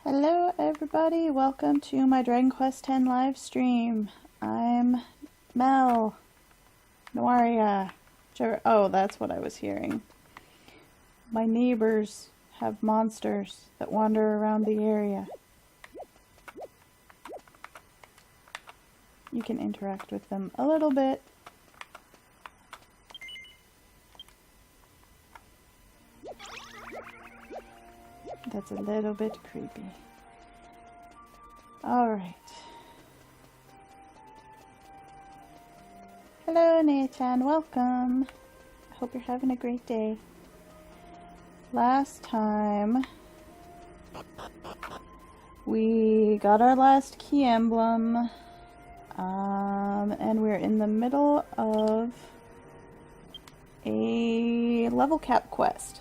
Hello everybody, welcome to my Dragon Quest X live stream. I'm Mel, Noaria, oh that's what I was hearing. My neighbors have monsters that wander around the area. You can interact with them a little bit. That's a little bit creepy. Alright. Hello, Nea-chan. Welcome. I hope you're having a great day. Last time, we got our last key emblem, and we're in the middle of a level cap quest.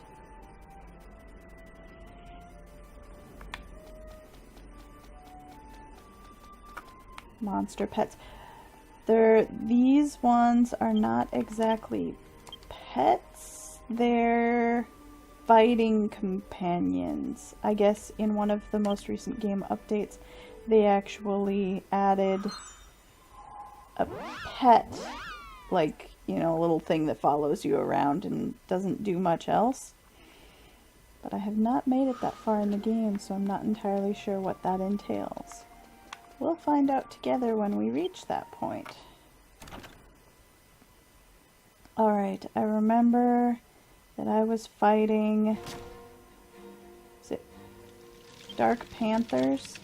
Monster pets. These ones are not exactly pets. They're fighting companions. I guess in one of the most recent game updates, they actually added a pet, like, you know, a little thing that follows you around and doesn't do much else. But I have not made it that far in the game, so I'm not entirely sure what that entails. We'll find out together when we reach that point. Alright, I remember that I was fighting... Is it Dark Panthers?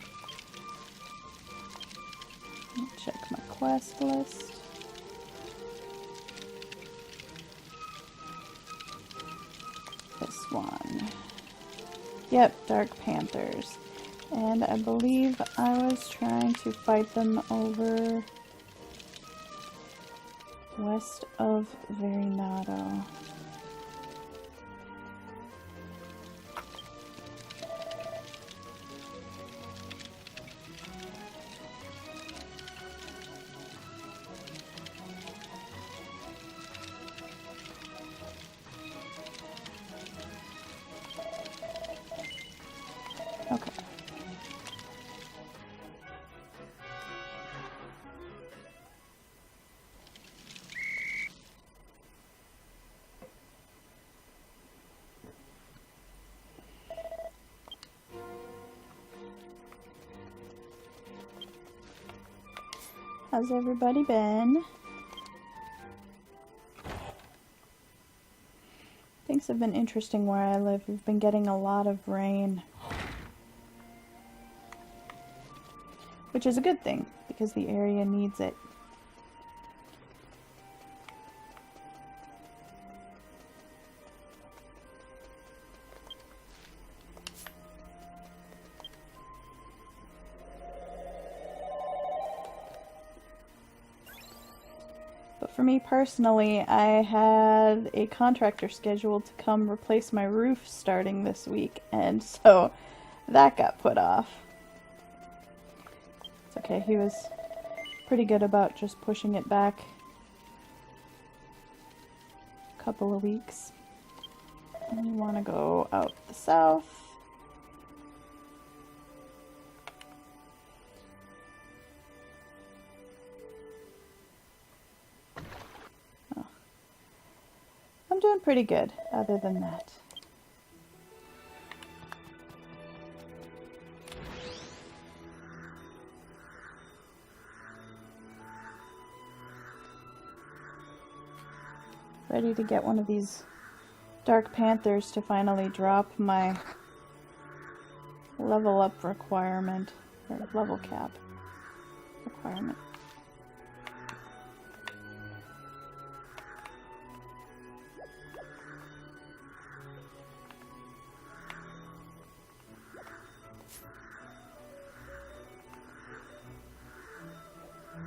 Let me check my quest list. This one. Yep, Dark Panthers. And I believe I was trying to fight them over west of Verinado. Okay. How's everybody been? Things have been interesting where I live. We've been getting a lot of rain. Which is a good thing, because the area needs it. For me personally, I had a contractor scheduled to come replace my roof starting this week, and so that got put off. It's okay, he was pretty good about just pushing it back a couple of weeks. And you want to go out the south. I'm doing pretty good, other than that. Ready to get one of these Dark Panthers to finally drop my level up requirement, or level cap requirement.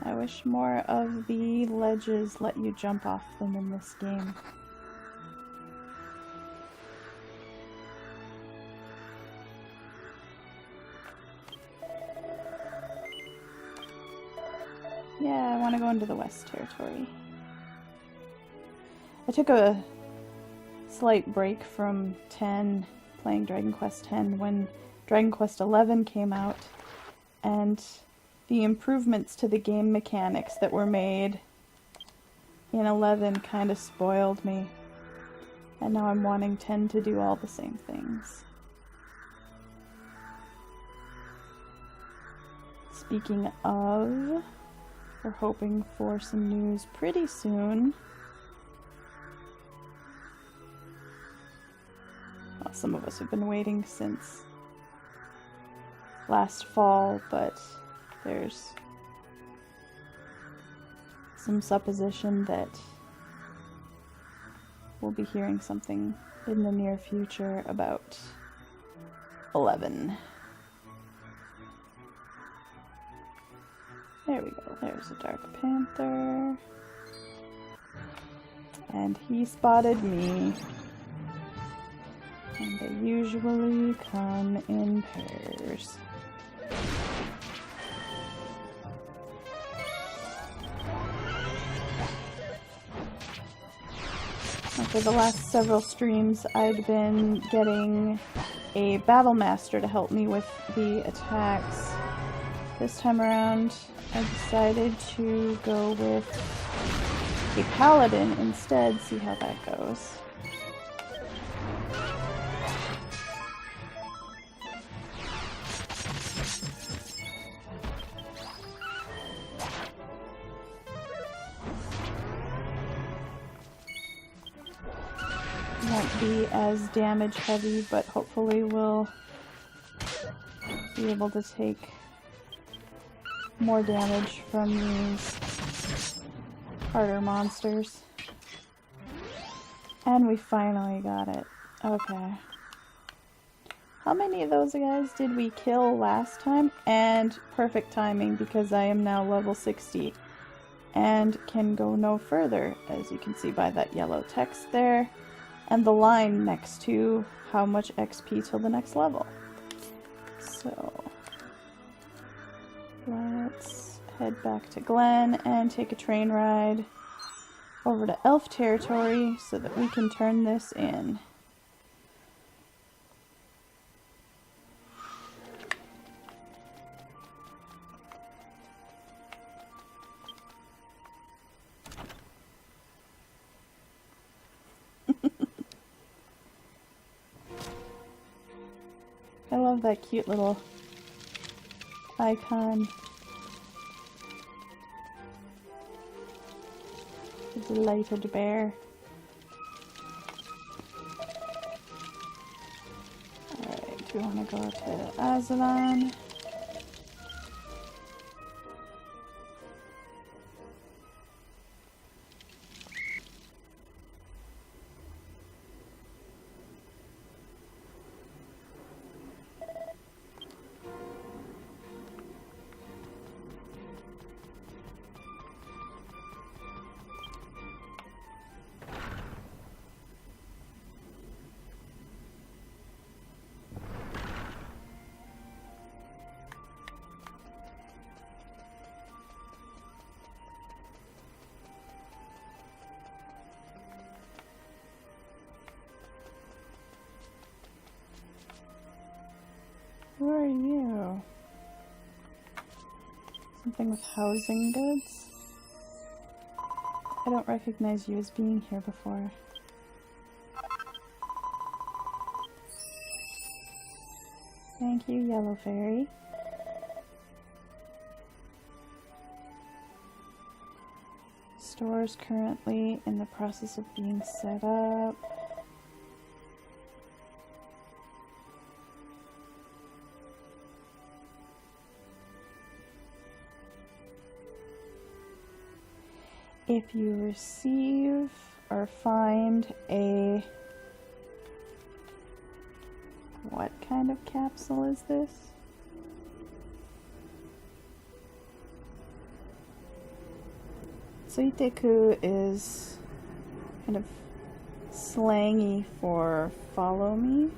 I wish more of the ledges let you jump off them in this game. Yeah, I want to go into the West Territory. I took a slight break from 10 playing Dragon Quest X when Dragon Quest XI came out, and the improvements to the game mechanics that were made in 11 kind of spoiled me. And now I'm wanting 10 to do all the same things. Speaking of, we're hoping for some news pretty soon. Well, some of us have been waiting since last fall, but there's some supposition that we'll be hearing something in the near future about 11. There we go, there's a Dark Panther. And he spotted me. And they usually come in pairs. For the last several streams, I'd been getting a Battle Master to help me with the attacks. This time around, I decided to go with a Paladin instead, see how that goes. Won't be as damage heavy, but hopefully we'll be able to take more damage from these harder monsters. And we finally got it. Okay. How many of those guys did we kill last time? And perfect timing, because I am now level 60 and can go no further, as you can see by that yellow text there. And the line next to how much XP till the next level. So let's head back to Glen and take a train ride over to Elf territory so that we can turn this in. I love that cute little icon. The delighted bear. Alright, we want to go to Azalon. Who are you? Something with housing goods? I don't recognize you as being here before. Thank you, Yellow Fairy. Store's currently in the process of being set up. If you receive or find a... What kind of capsule is this? Suiteku is kind of slangy for follow me.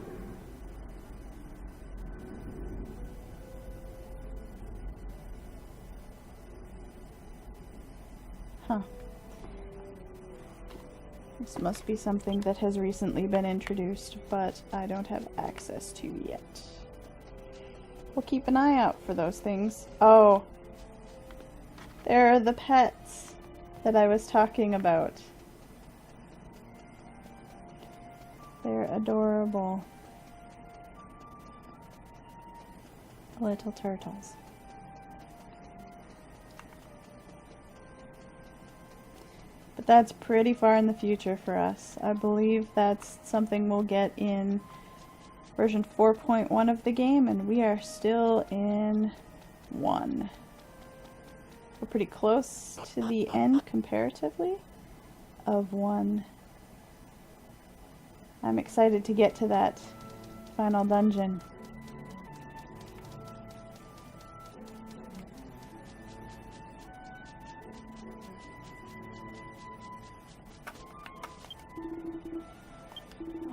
Huh. This must be something that has recently been introduced, but I don't have access to yet. We'll keep an eye out for those things. Oh, there are the pets that I was talking about. They're adorable. Little turtles. But that's pretty far in the future for us. I believe that's something we'll get in version 4.1 of the game, and we are still in 1. We're pretty close to the end, comparatively, of 1. I'm excited to get to that final dungeon.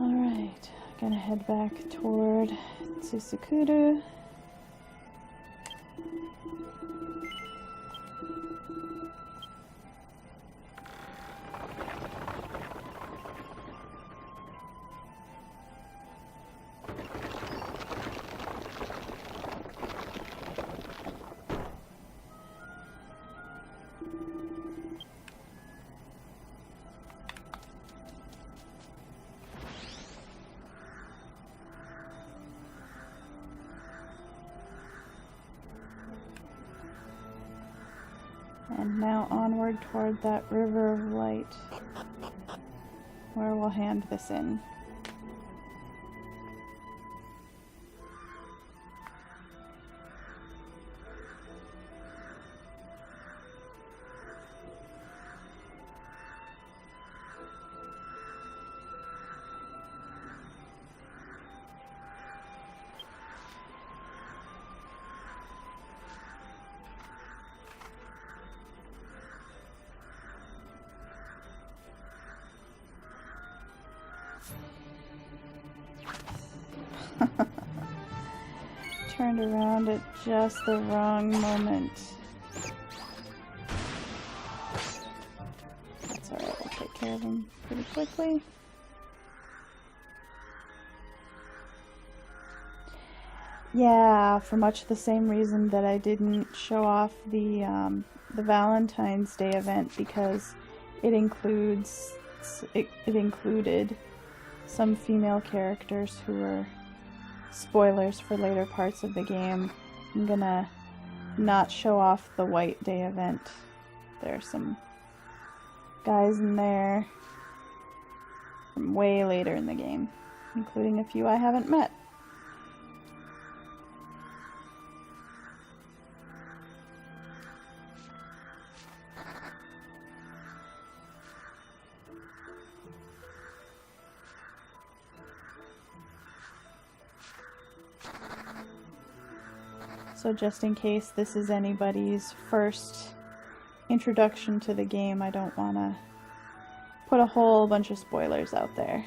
Alright, gonna head back toward Tsusukuru. And now onward toward that river of light, where we'll hand this in. Turned around at just the wrong moment. That's alright, we'll take care of him pretty quickly. Yeah, for much the same reason that I didn't show off the Valentine's Day event, because it includes it included some female characters who were spoilers for later parts of the game. I'm gonna not show off the White Day event. There are some guys in there from way later in the game, including a few I haven't met. So just in case this is anybody's first introduction to the game, I don't want to put a whole bunch of spoilers out there.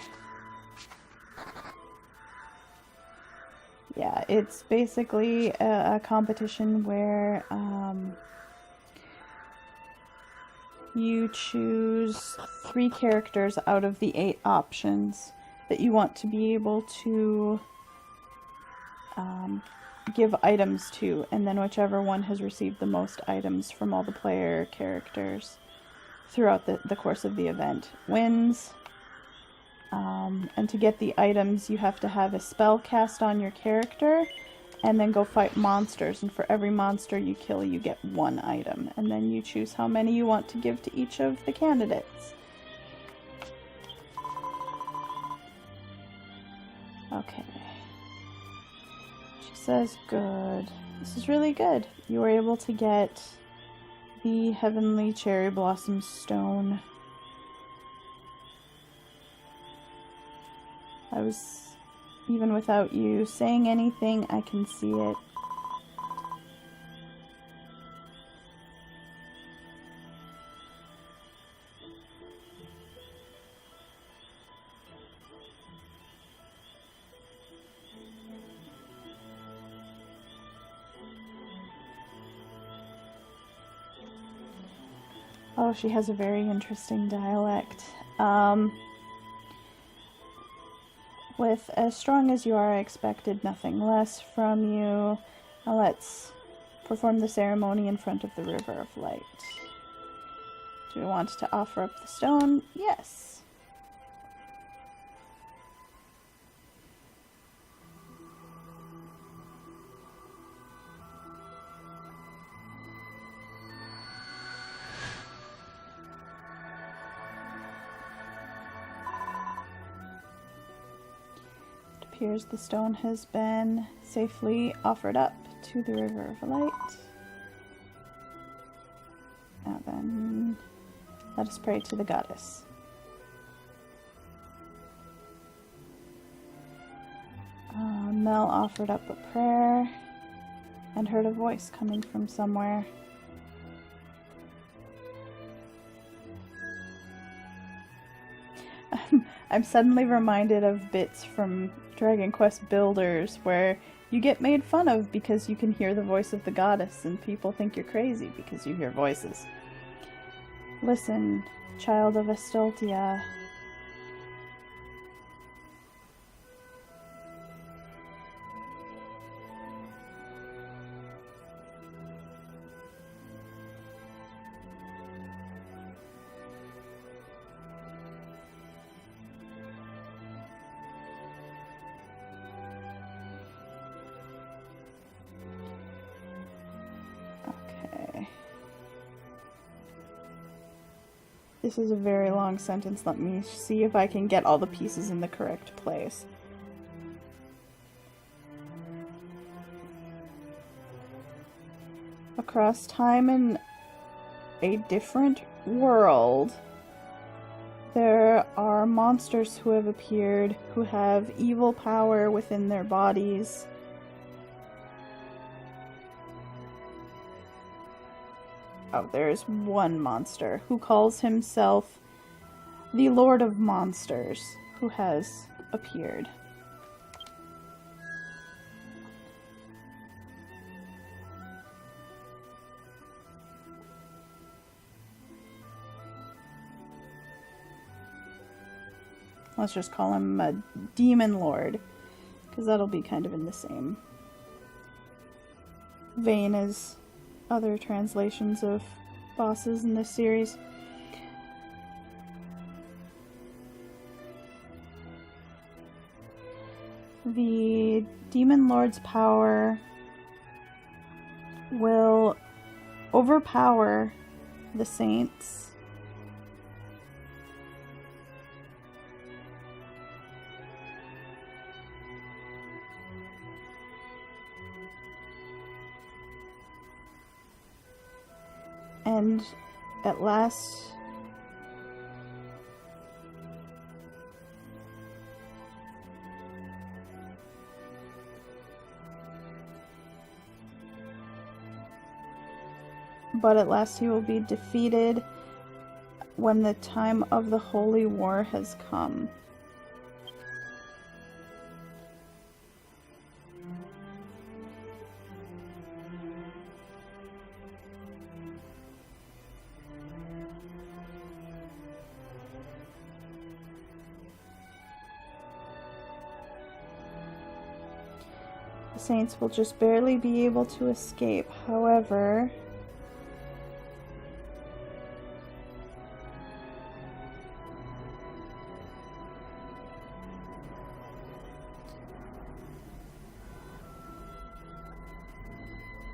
Yeah, it's basically a competition where you choose 3 characters out of the 8 options that you want to be able to give items to, and then whichever one has received the most items from all the player characters throughout the course of the event wins. And to get the items, you have to have a spell cast on your character and then go fight monsters, and for every monster you kill you get 1 item, and then you choose how many you want to give to each of the candidates. Okay. Says good. This is really good. You were able to get the Heavenly Cherry Blossom Stone. Even without you saying anything, I can see it. Oh, she has a very interesting dialect. With as strong as you are, I expected nothing less from you. Now let's perform the ceremony in front of the River of Light. Do we want to offer up the stone? Yes. It appears the stone has been safely offered up to the River of Light. Now then, let us pray to the goddess. Mel offered up a prayer and heard a voice coming from somewhere. I'm suddenly reminded of bits from Dragon Quest Builders where you get made fun of because you can hear the voice of the goddess and people think you're crazy because you hear voices. Listen, child of Estoltia. This is a very long sentence. Let me see if I can get all the pieces in the correct place. Across time in a different world, there are monsters who have appeared who have evil power within their bodies. Oh, there's one monster who calls himself the Lord of Monsters, who has appeared. Let's just call him a Demon Lord, because that'll be kind of in the same vein as other translations of bosses in this series. The Demon Lord's power will overpower the saints and at last he will be defeated when the time of the Holy War has come. The saints will just barely be able to escape. However,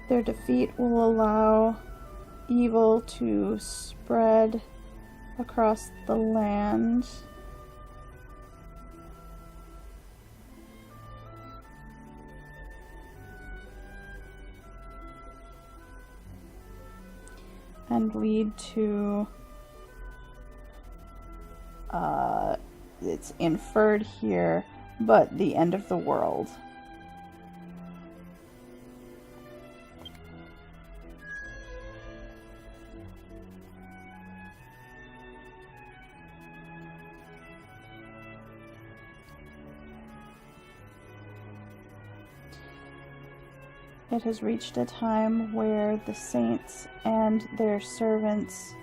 their defeat will allow evil to spread across the land. And lead to, it's inferred here, but the end of the world. It has reached a time where the saints and their servants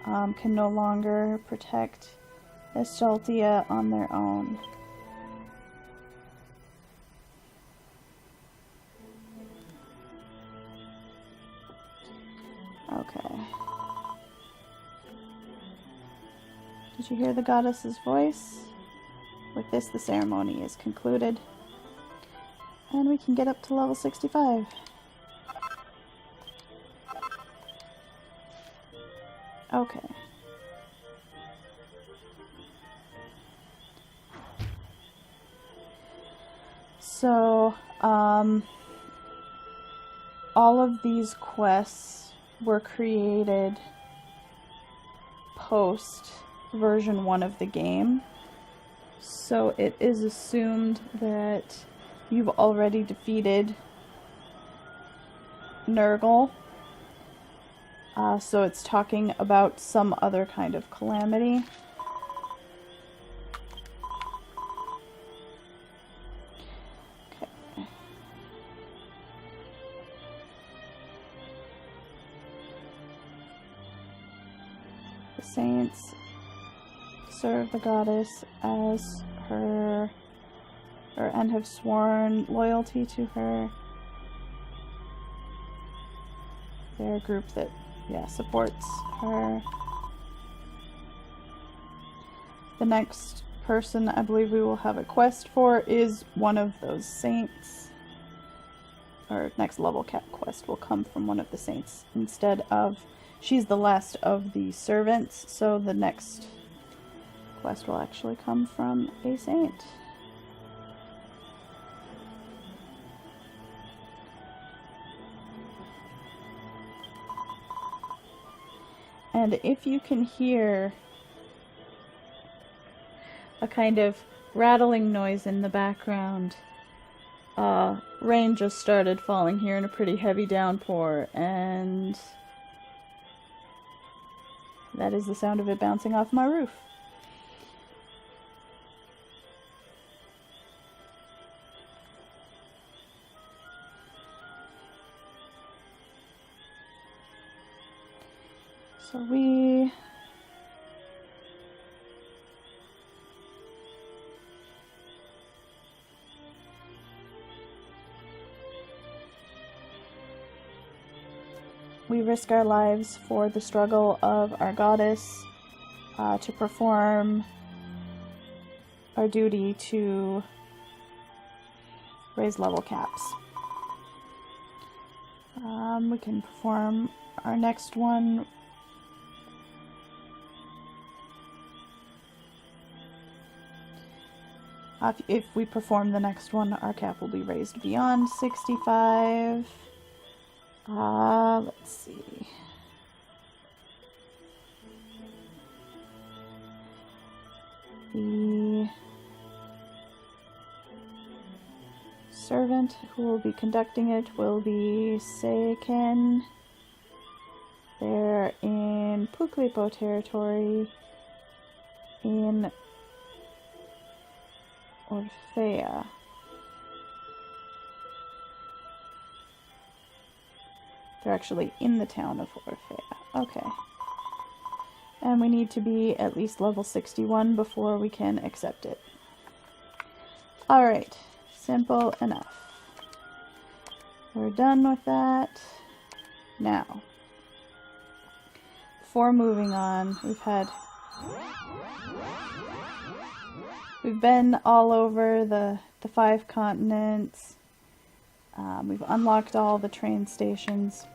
can no longer protect Estaltia on their own. Okay. Did you hear the goddess's voice? With this, the ceremony is concluded. And we can get up to level 65. Okay. So, all of these quests were created post version 1 of the game. So it is assumed that you've already defeated Nurgle. So it's talking about some other kind of calamity. Okay. The saints serve the goddess as her, and have sworn loyalty to her. They're a group that, supports her. The next person I believe we will have a quest for is one of those saints. Or next level cap quest will come from one of the saints instead of, she's the last of the servants, so the next quest will actually come from a saint. And if you can hear a kind of rattling noise in the background, rain just started falling here in a pretty heavy downpour, and that is the sound of it bouncing off my roof. So we risk our lives for the struggle of our goddess, to perform our duty to raise level caps. We can perform our next one if we perform the next one, our cap will be raised beyond 65. Let's see. The servant who will be conducting it will be Seiken. They're in Puklipo territory in Orphea. They're actually in the town of Orphea. Okay. And we need to be at least level 61 before we can accept it. Alright. Simple enough. We're done with that. Now, before moving on, we've been all over the 5 continents. We've unlocked all the train stations.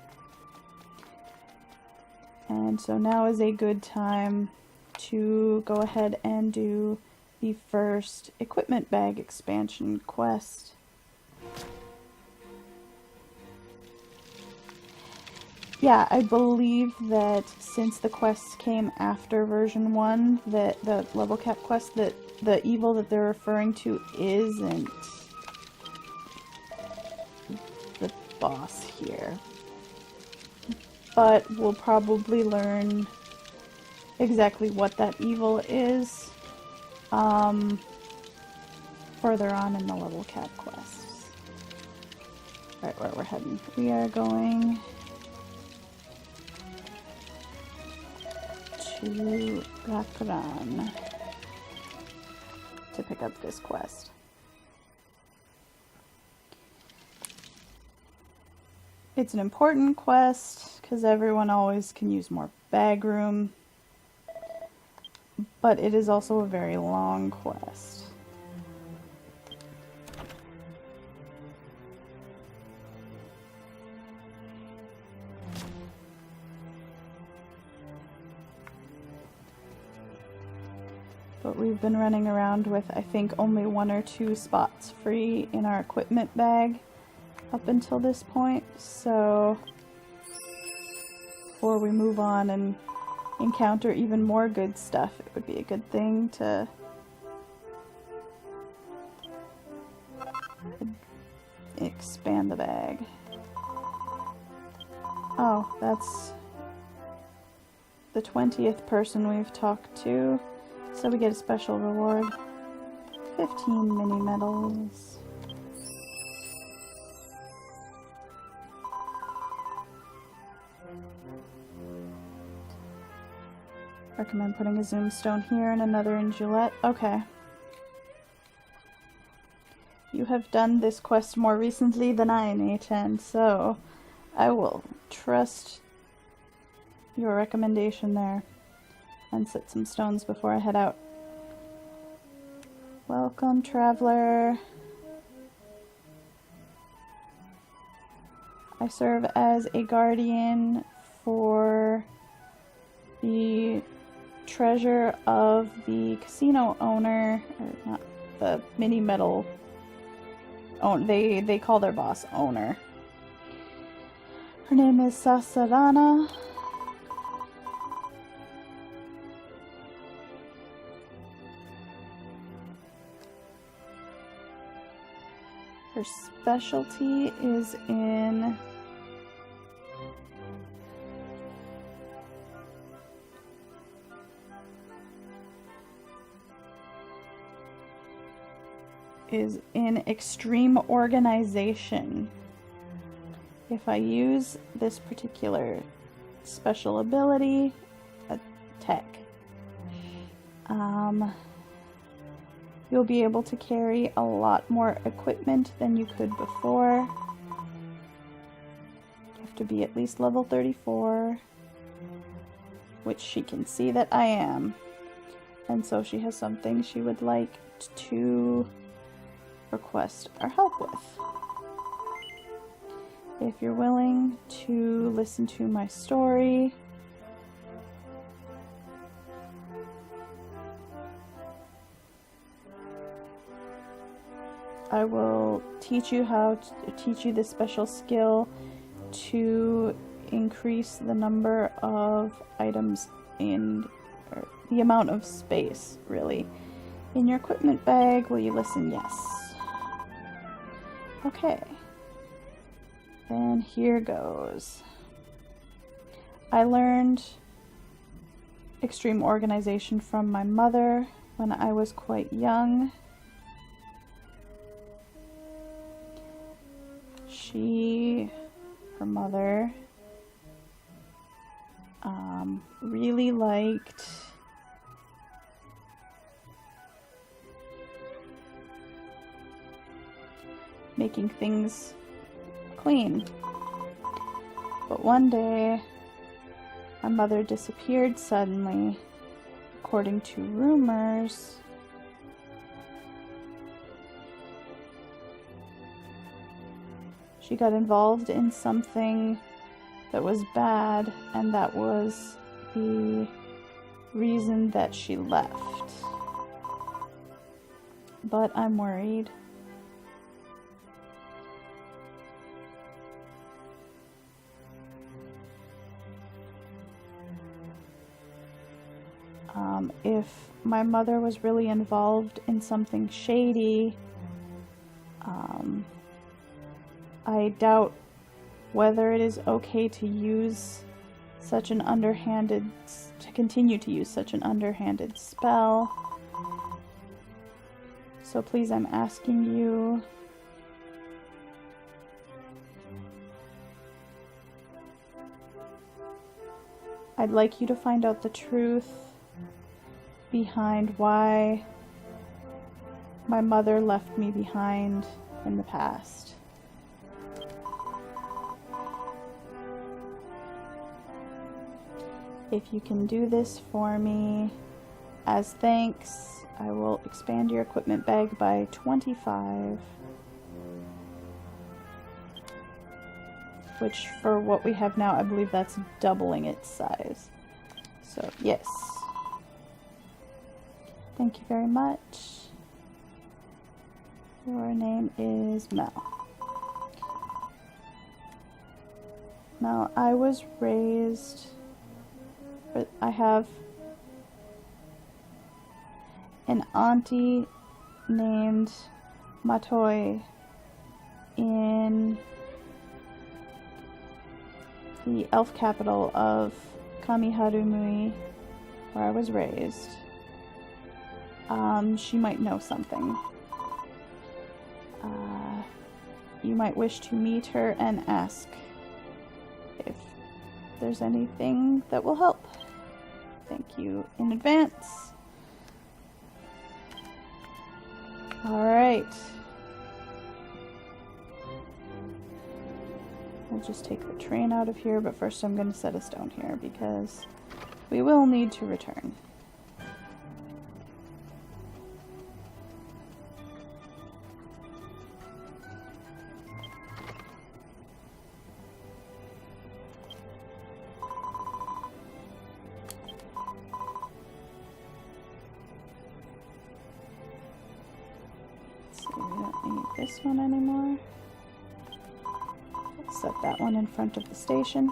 And so now is a good time to go ahead and do the first equipment bag expansion quest. Yeah, I believe that since the quests came after version 1, that the level cap quest, that the evil that they're referring to isn't the boss here. But we'll probably learn exactly what that evil is further on in the level cap quests. Alright, where we're heading. We are going to Rakran to pick up this quest. It's an important quest because everyone always can use more bag room, but it is also a very long quest. But we've been running around with, I think, only 1 or 2 spots free in our equipment bag up until this point, so before we move on and encounter even more good stuff, it would be a good thing to expand the bag. Oh, that's the 20th person we've talked to, so we get a special reward. 15 mini medals. Recommend putting a zoom stone here and another in Gillette. Okay. You have done this quest more recently than I, Nathan, so I will trust your recommendation there and set some stones before I head out. Welcome, traveler. I serve as a guardian for the treasure of the casino owner, or not the mini medal owner. They call their boss owner. Her name is Sasarana. Her specialty is in extreme organization. If I use this particular special ability, a tech, you'll be able to carry a lot more equipment than you could before. You have to be at least level 34, which she can see that I am. And so she has something she would like to request our help with. If you're willing to listen to my story, I will teach you this special skill to increase the number of items or the amount of space, really, in your equipment bag. Will you listen? Yes. Okay. Then here goes. I learned extreme organization from my mother when I was quite young. Her mother, really liked making things clean. But one day, my mother disappeared suddenly. According to rumors, she got involved in something that was bad, and that was the reason that she left. But I'm worried. If my mother was really involved in something shady, I doubt whether it is okay to use such an continue to use such an underhanded spell. So please, I'm asking you I'd like you to find out the truth behind why my mother left me behind in the past. If you can do this for me, as thanks, I will expand your equipment bag by 25. Which, for what we have now, I believe that's doubling its size. So, yes. Thank you very much. Your name is Mel. Now, I was raised... I have an auntie named Matoi in the elf capital of Kamiharumui, where I was raised. She might know something. You might wish to meet her and ask if there's anything that will help. Thank you in advance. Alright. We'll just take the train out of here, but first I'm going to set a stone here because we will need to return. We don't need this one anymore. Let's set that one in front of the station.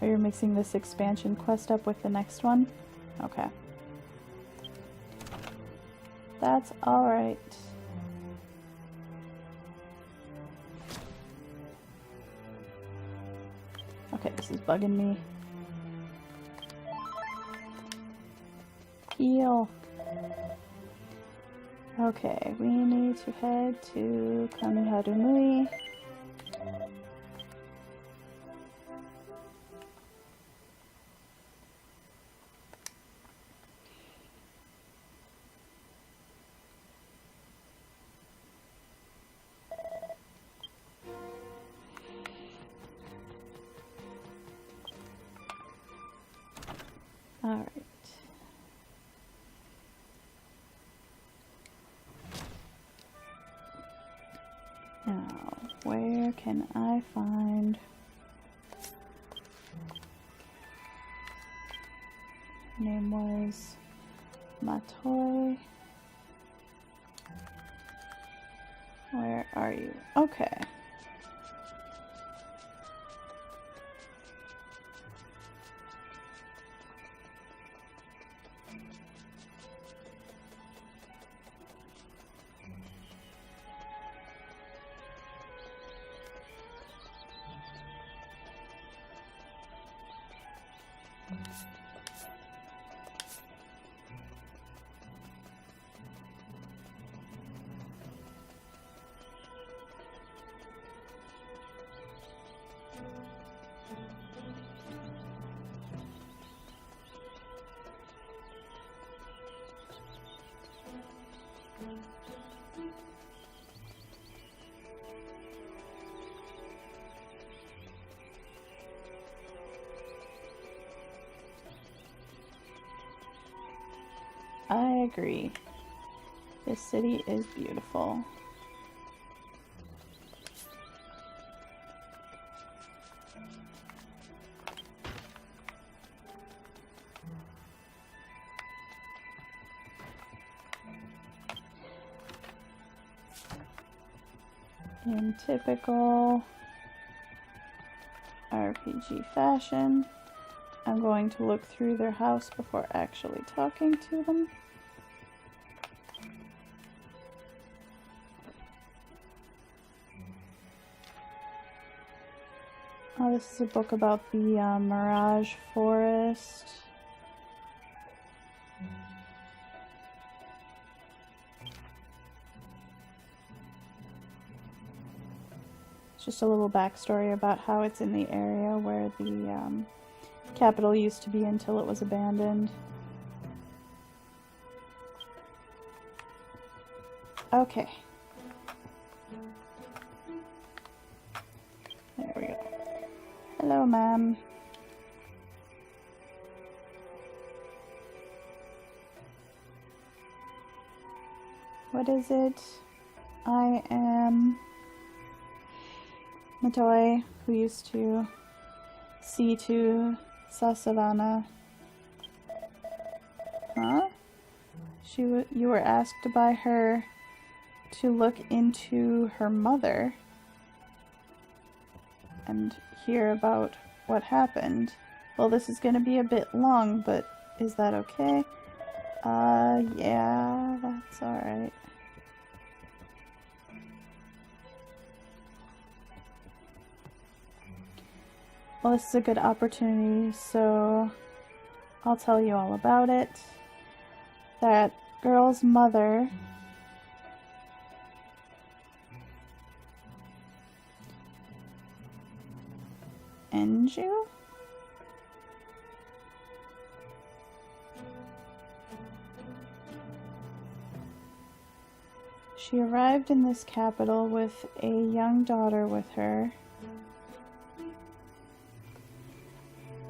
Oh, you're mixing this expansion quest up with the next one? Okay. That's alright. Okay, this is bugging me. Heal. Okay, we need to head to Kamiharumui. Alright. Now, where can I find... Her name was Matoi. Where are you? Okay. I agree. This city is beautiful. In typical RPG fashion. I'm going to look through their house before actually talking to them. Oh, this is a book about the Mirage Forest. It's just a little backstory about how it's in the area where the capital used to be until it was abandoned. Okay. There we go. Hello, ma'am. What is it? I am Matoi, who used to see to Sasavana. Huh? You were asked by her to look into her mother and hear about what happened. Well, this is gonna be a bit long, but is that okay? Yeah, that's alright. Well, this is a good opportunity, so I'll tell you all about it. That girl's mother Enju? She arrived in this capital with a young daughter with her.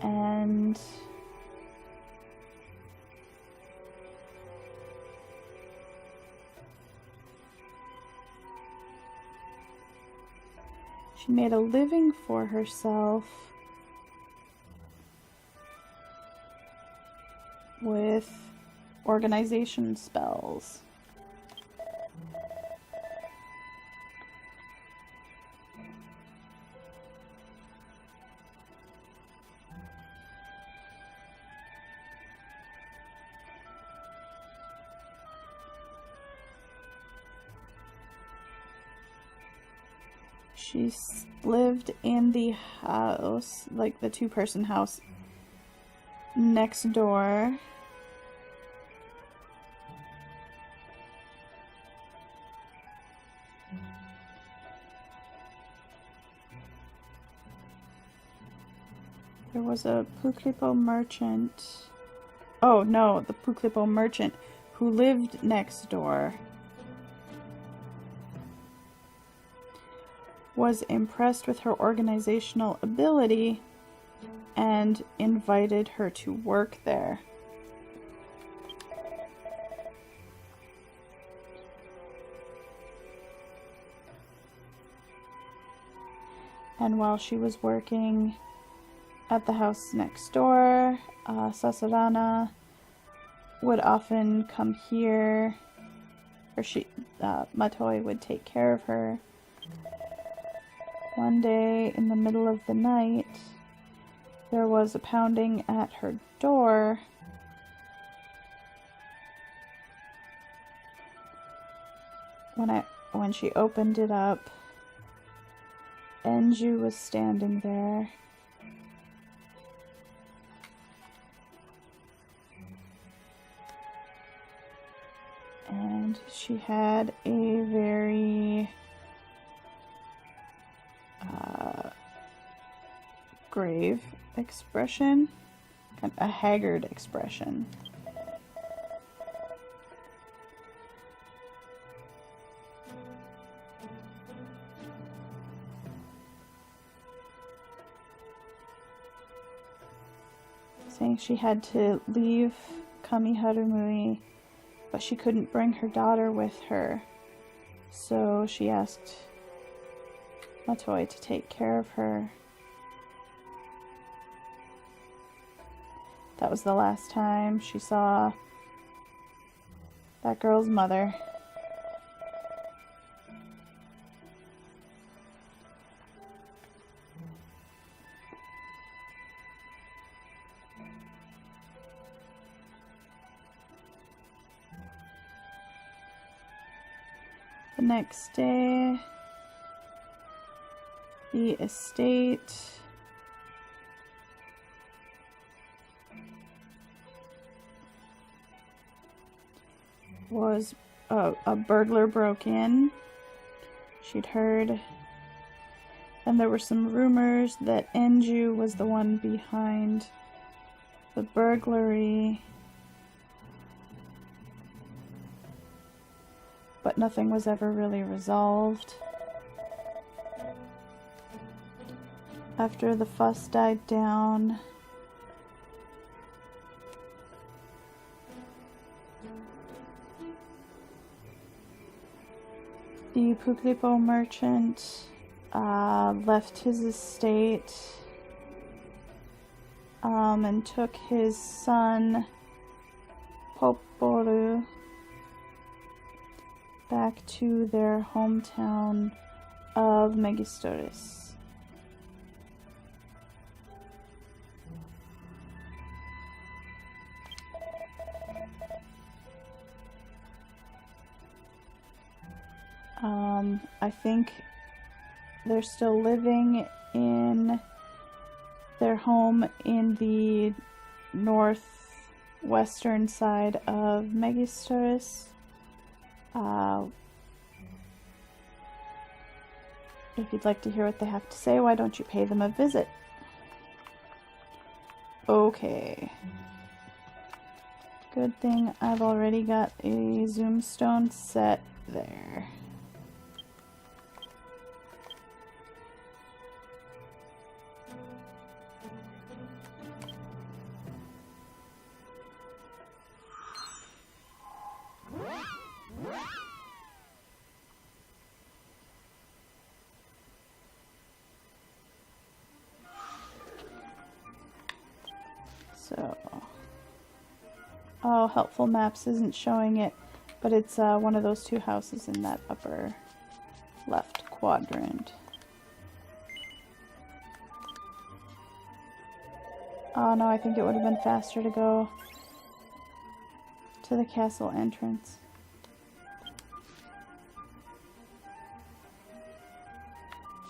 And she made a living for herself with organization spells. She lived in the house, like the two-person house next door. There was a Puklipo merchant. Oh no, the Puklipo merchant who lived next door was impressed with her organizational ability and invited her to work there. And while she was working at the house next door, Sasavana would often come here, or Matoi would take care of her. One day, in the middle of the night, there was a pounding at her door. When she opened it up, Enju was standing there. And she had a very grave expression, kind of a haggard expression. Saying she had to leave Kamiharumui, but she couldn't bring her daughter with her, so she asked Matoi to take care of her. That was the last time she saw that girl's mother. The next day, the estate was a burglar broke in. She'd heard, and there were some rumors that Enju was the one behind the burglary, but nothing was ever really resolved. After the fuss died down, the Puklipo merchant left his estate and took his son Poporu back to their hometown of Megistoris. I think they're still living in their home in the northwestern side of Megistoris. If you'd like to hear what they have to say, why don't you pay them a visit? Okay. Good thing I've already got a zoomstone set there. So, oh, Helpful Maps isn't showing it, but it's one of those two houses in that upper left quadrant. Oh no, I think it would have been faster to go to the castle entrance.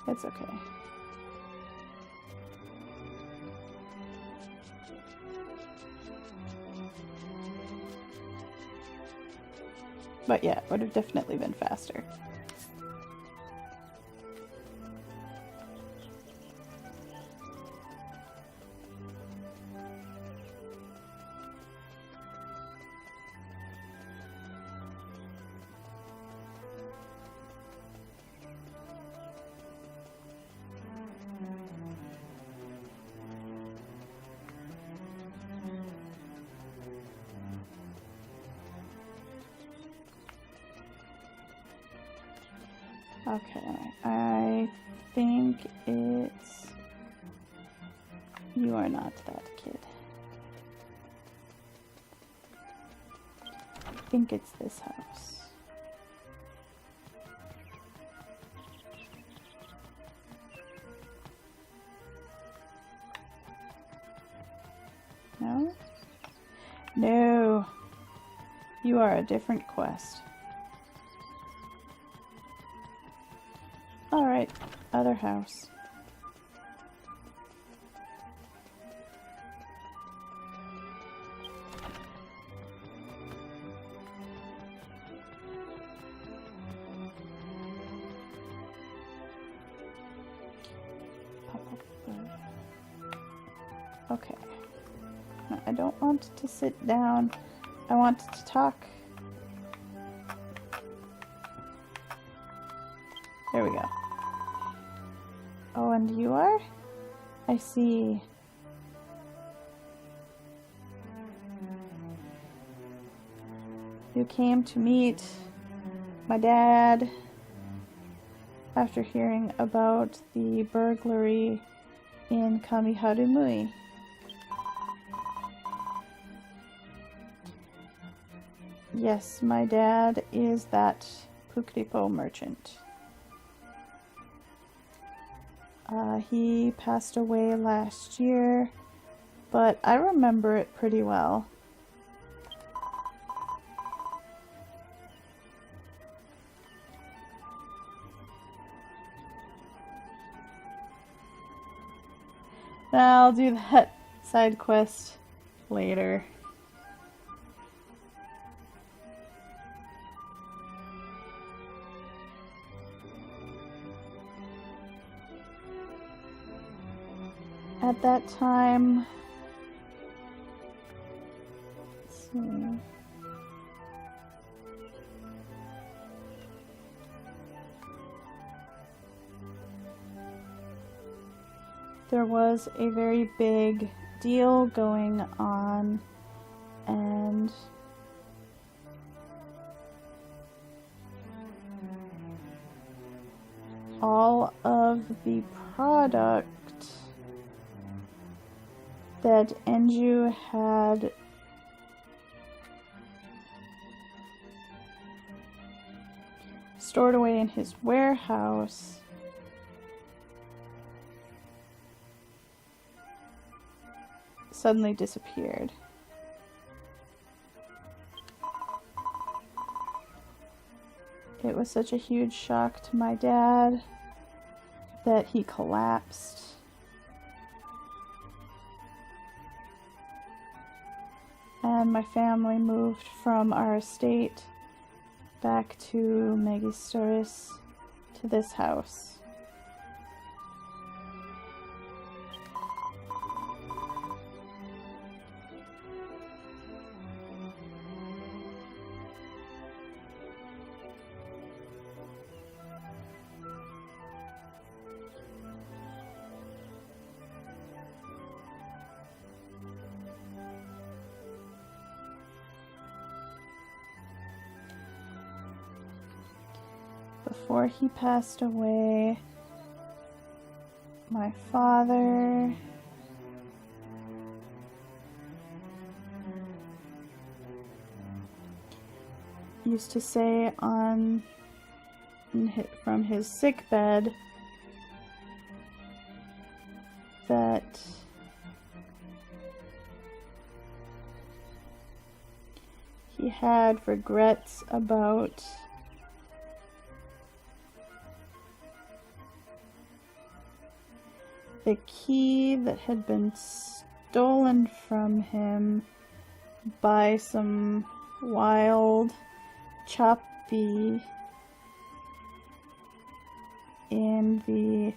It's okay. But yeah, it would have definitely been faster. Okay, I think it's... You are not that kid. I think it's this house. No? No! You are a different quest. Alright, other house. Okay. No, I don't want to sit down. I want to talk. There we go. Oh, and you are? I see. You came to meet my dad after hearing about the burglary in Kamiharumui. Yes, my dad is that Pukripo merchant. He passed away last year, but I remember it pretty well. I'll do that side quest later. At that time, let's see. There was a very big deal going on, and all of the product that Enju had stored away in his warehouse suddenly disappeared. It was such a huge shock to my dad that he collapsed. And my family moved from our estate back to Megistoris, to this house. Before he passed away, my father used to say from his sickbed that he had regrets about the key that had been stolen from him by some wild Chapi in the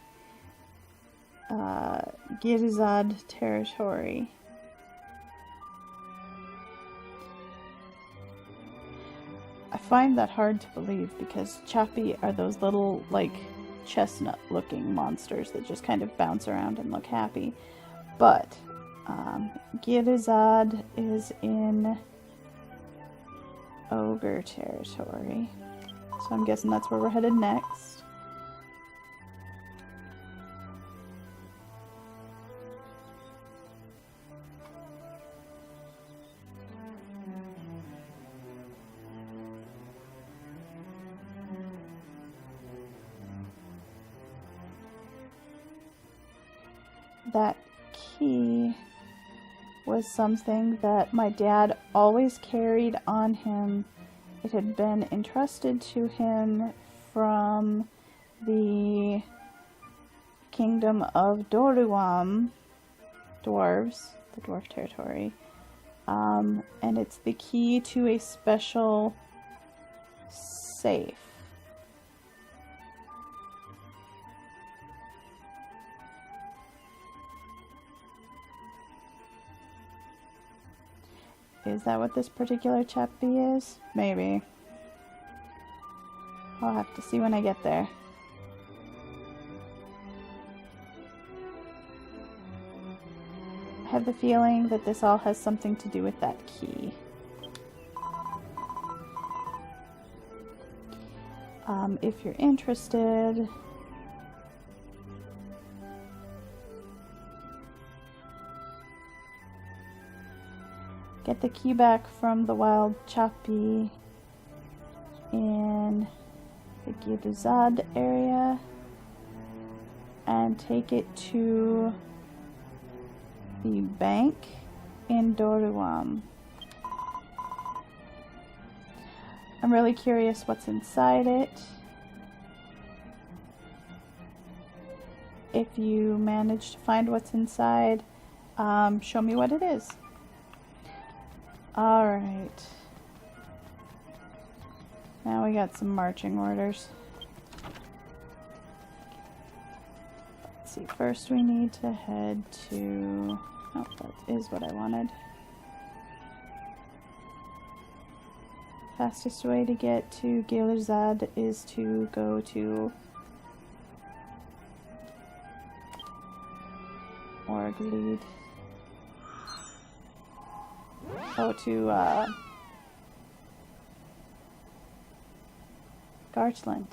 Girizad territory. I find that hard to believe because Chapi are those little, like, chestnut looking monsters that just kind of bounce around and look happy. But Girizad is in ogre territory. So I'm guessing that's where we're headed next. That key was something that my dad always carried on him. It had been entrusted to him from the kingdom of Doruam, dwarves, the dwarf territory. And it's the key to a special safe. Is that what this particular Chappie is? Maybe. I'll have to see when I get there. I have the feeling that this all has something to do with that key. If you're interested, get the key back from the wild Chapi in the Girizad area and take it to the bank in Doruam. I'm really curious what's inside it. If you manage to find what's inside, show me what it is. Alright. Now we got some marching orders. Let's see, first we need to head to... Oh, that is what I wanted. Fastest way to get to Galerzad is to go to Orglid. Oh, to Garchland.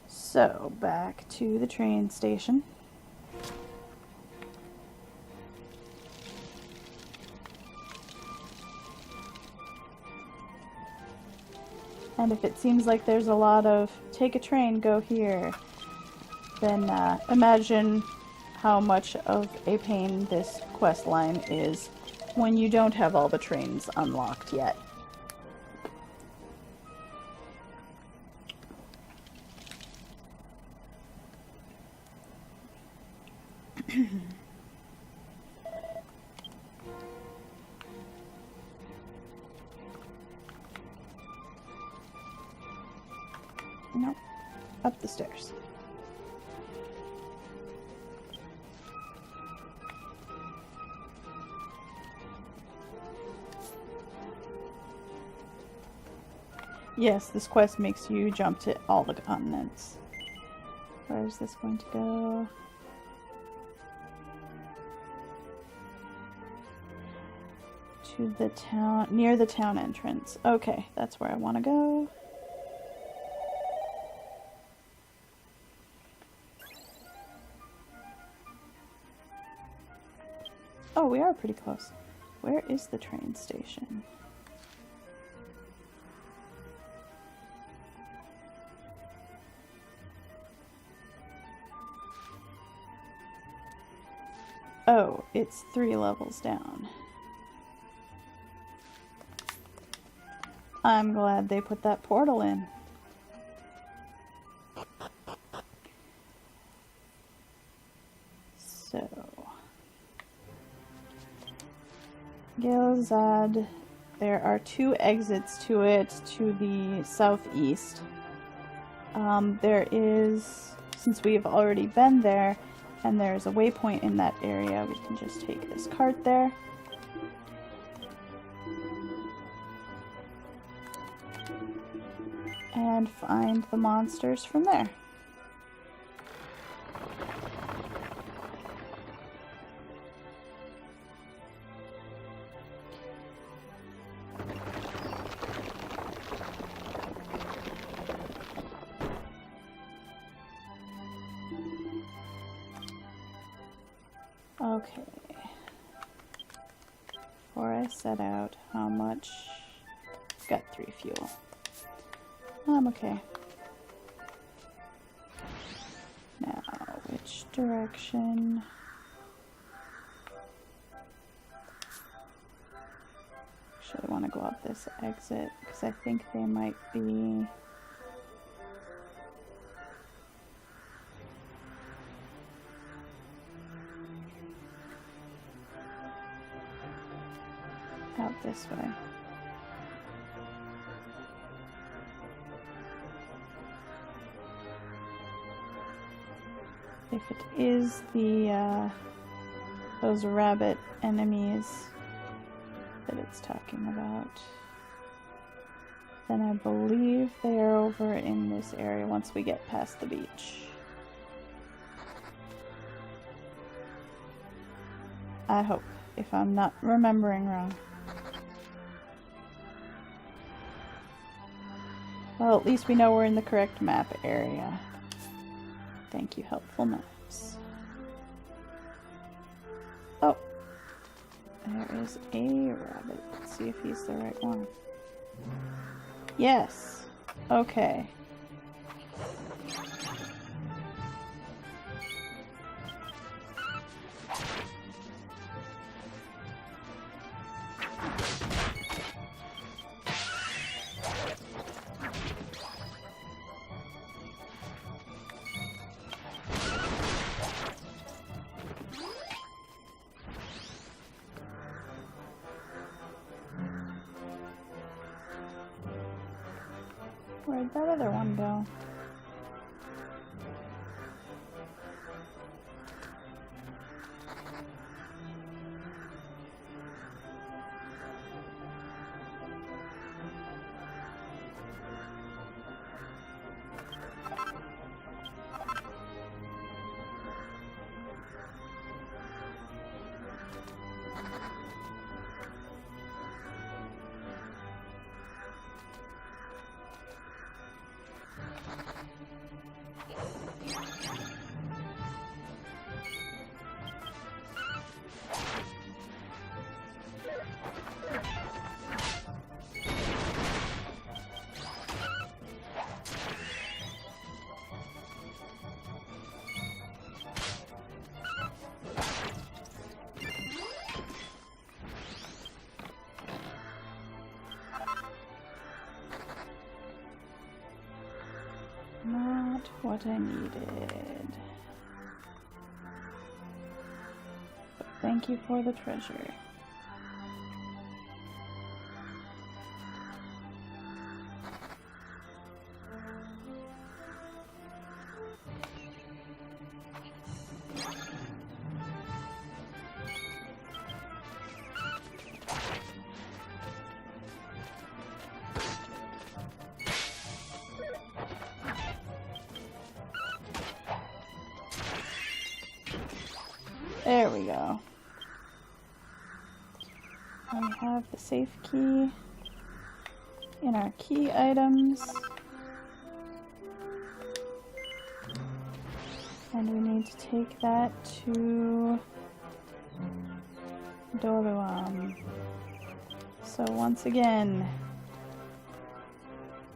So, back to the train station. And if it seems like there's a lot of take a train, go here, then imagine how much of a pain this quest line is when you don't have all the trains unlocked yet. Nope. Up the stairs. Yes, this quest makes you jump to all the continents. Where is this going to go? To the town, near the town entrance. Okay, that's where I want to go. Oh, we are pretty close. Where is the train station? Oh, it's 3 levels down. I'm glad they put that portal in. So... Galerzad, there are 2 exits to it to the southeast. There is, since we have already been there, and there's a waypoint in that area, we can just take this cart there. And find the monsters from there. Okay. Before I set out, how much? Got 3 fuel. I'm okay. Now, which direction? Actually, I want to go up this exit because I think they might be... out this way. If it is the those rabbit enemies that it's talking about, then I believe they are over in this area once we get past the beach. I hope, if I'm not remembering wrong. Well, at least we know we're in the correct map area. Thank you, helpful maps. Oh, there is a rabbit. Let's see if he's the right one. Yes. Okay. Where'd that other one go? Not what I needed. But thank you for the treasure. There we go. We have the safe key in our key items. And we need to take that to Doruam. So once again...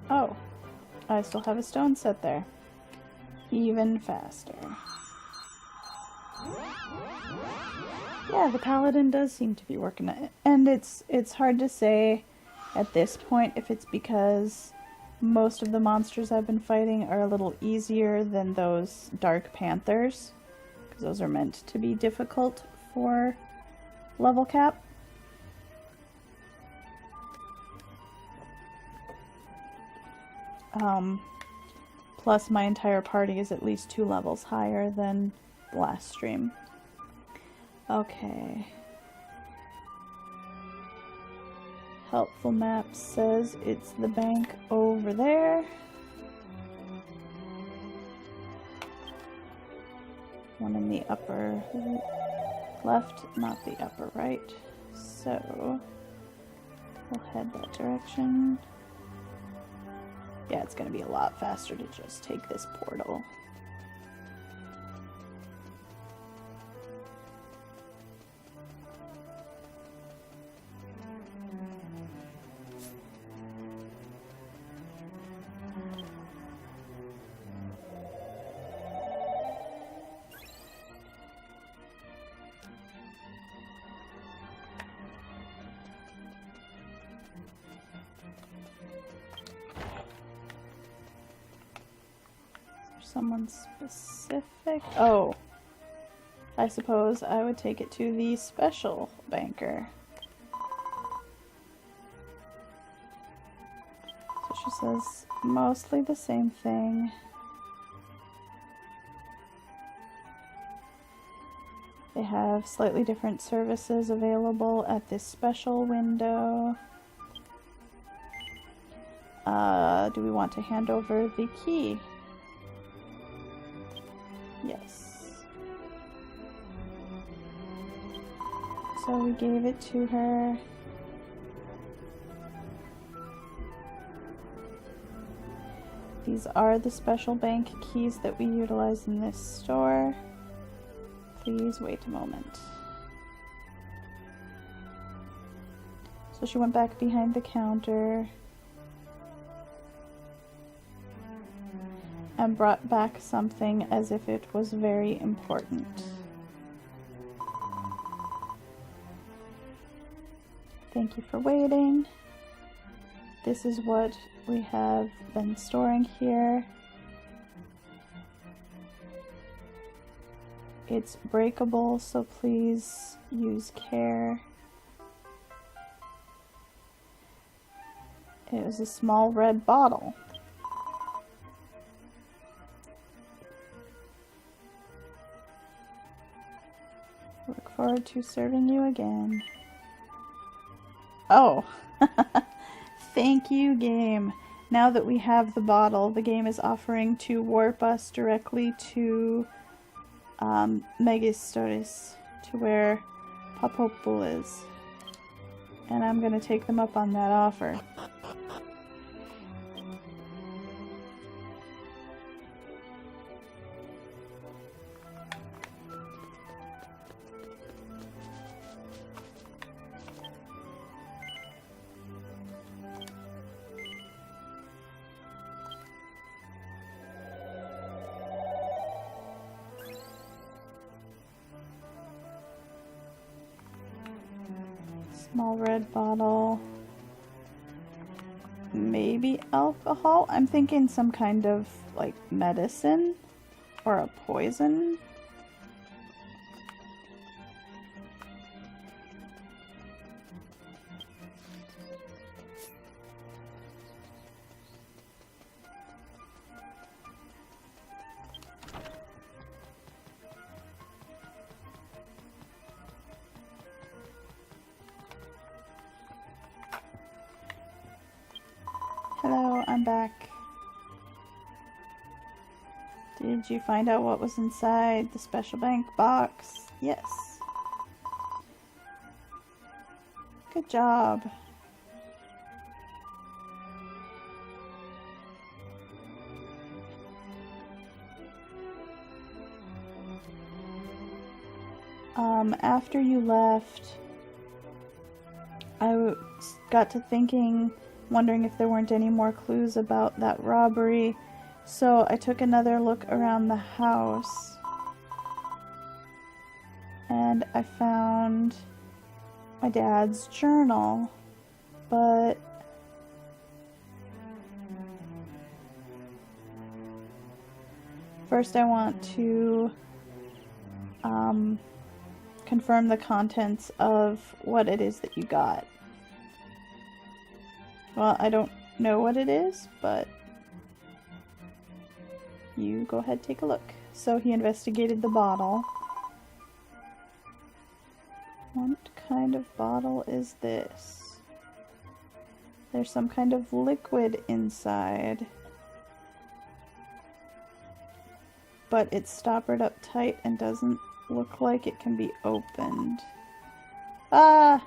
Oh, I still have a stone set there. Even faster. Yeah, the paladin does seem to be working it. And it's hard to say at this point if it's because most of the monsters I've been fighting are a little easier than those dark panthers, because those are meant to be difficult for level cap. Plus my entire party is at least 2 levels higher than the last stream. Okay. Helpful map says it's the bank over there. One in the upper left, not the upper right. So we'll head that direction. Yeah, it's gonna be a lot faster to just take this portal. Someone specific? Oh, I suppose I would take it to the special banker. So she says mostly the same thing. They have slightly different services available at this special window. Do we want to hand over the key? Yes. So we gave it to her. These are the special bank keys that we utilize in this store. Please wait a moment. So she went back behind the counter and brought back something as if it was very important. Thank you for waiting. This is what we have been storing here. It's breakable, so please use care. It was a small red bottle. Look forward to serving you again. Oh, thank you, game. Now that we have the bottle, the game is offering to warp us directly to Megistores, to where Popopul is. And I'm gonna take them up on that offer. Small red bottle. Maybe alcohol? I'm thinking some kind of, like, medicine or a poison. Hello, I'm back. Did you find out what was inside the special bank box? Yes. Good job. After you left, I got to thinking, wondering if there weren't any more clues about that robbery, so I took another look around the house, and I found my dad's journal, but first I want to confirm the contents of what it is that you got. Well, I don't know what it is, but you go ahead, take a look. So he investigated the bottle. What kind of bottle is this? There's some kind of liquid inside, but it's stoppered up tight and doesn't look like it can be opened. Ah!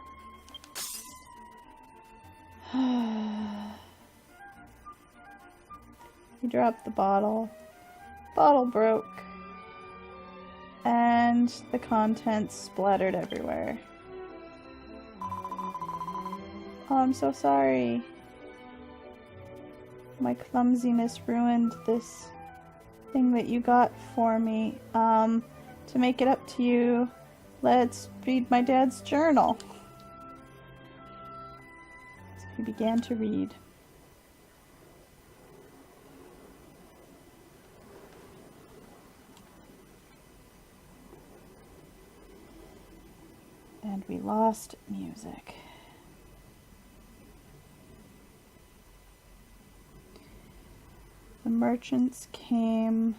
He dropped the bottle. Bottle broke. And the contents splattered everywhere. Oh, I'm so sorry. My clumsiness ruined this thing that you got for me. To make it up to you, let's read my dad's journal. So he began to read. And we lost music. The merchants came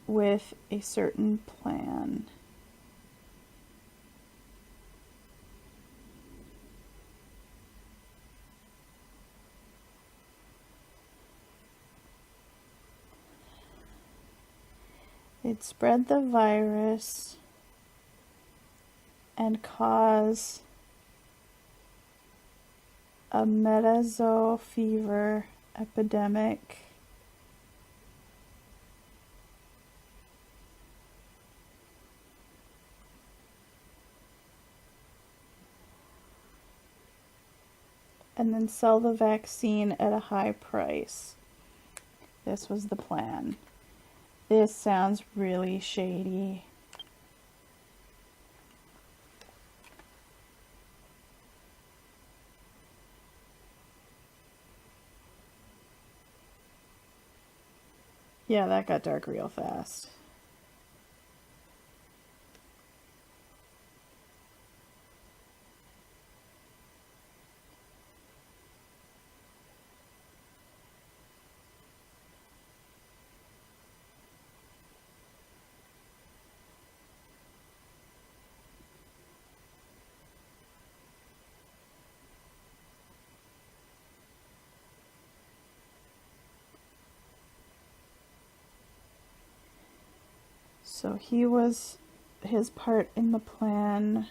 with a certain plan. They'd spread the virus and cause a metazo fever epidemic. And then sell the vaccine at a high price. This was the plan. This sounds really shady. Yeah, that got dark real fast. So his part in the plan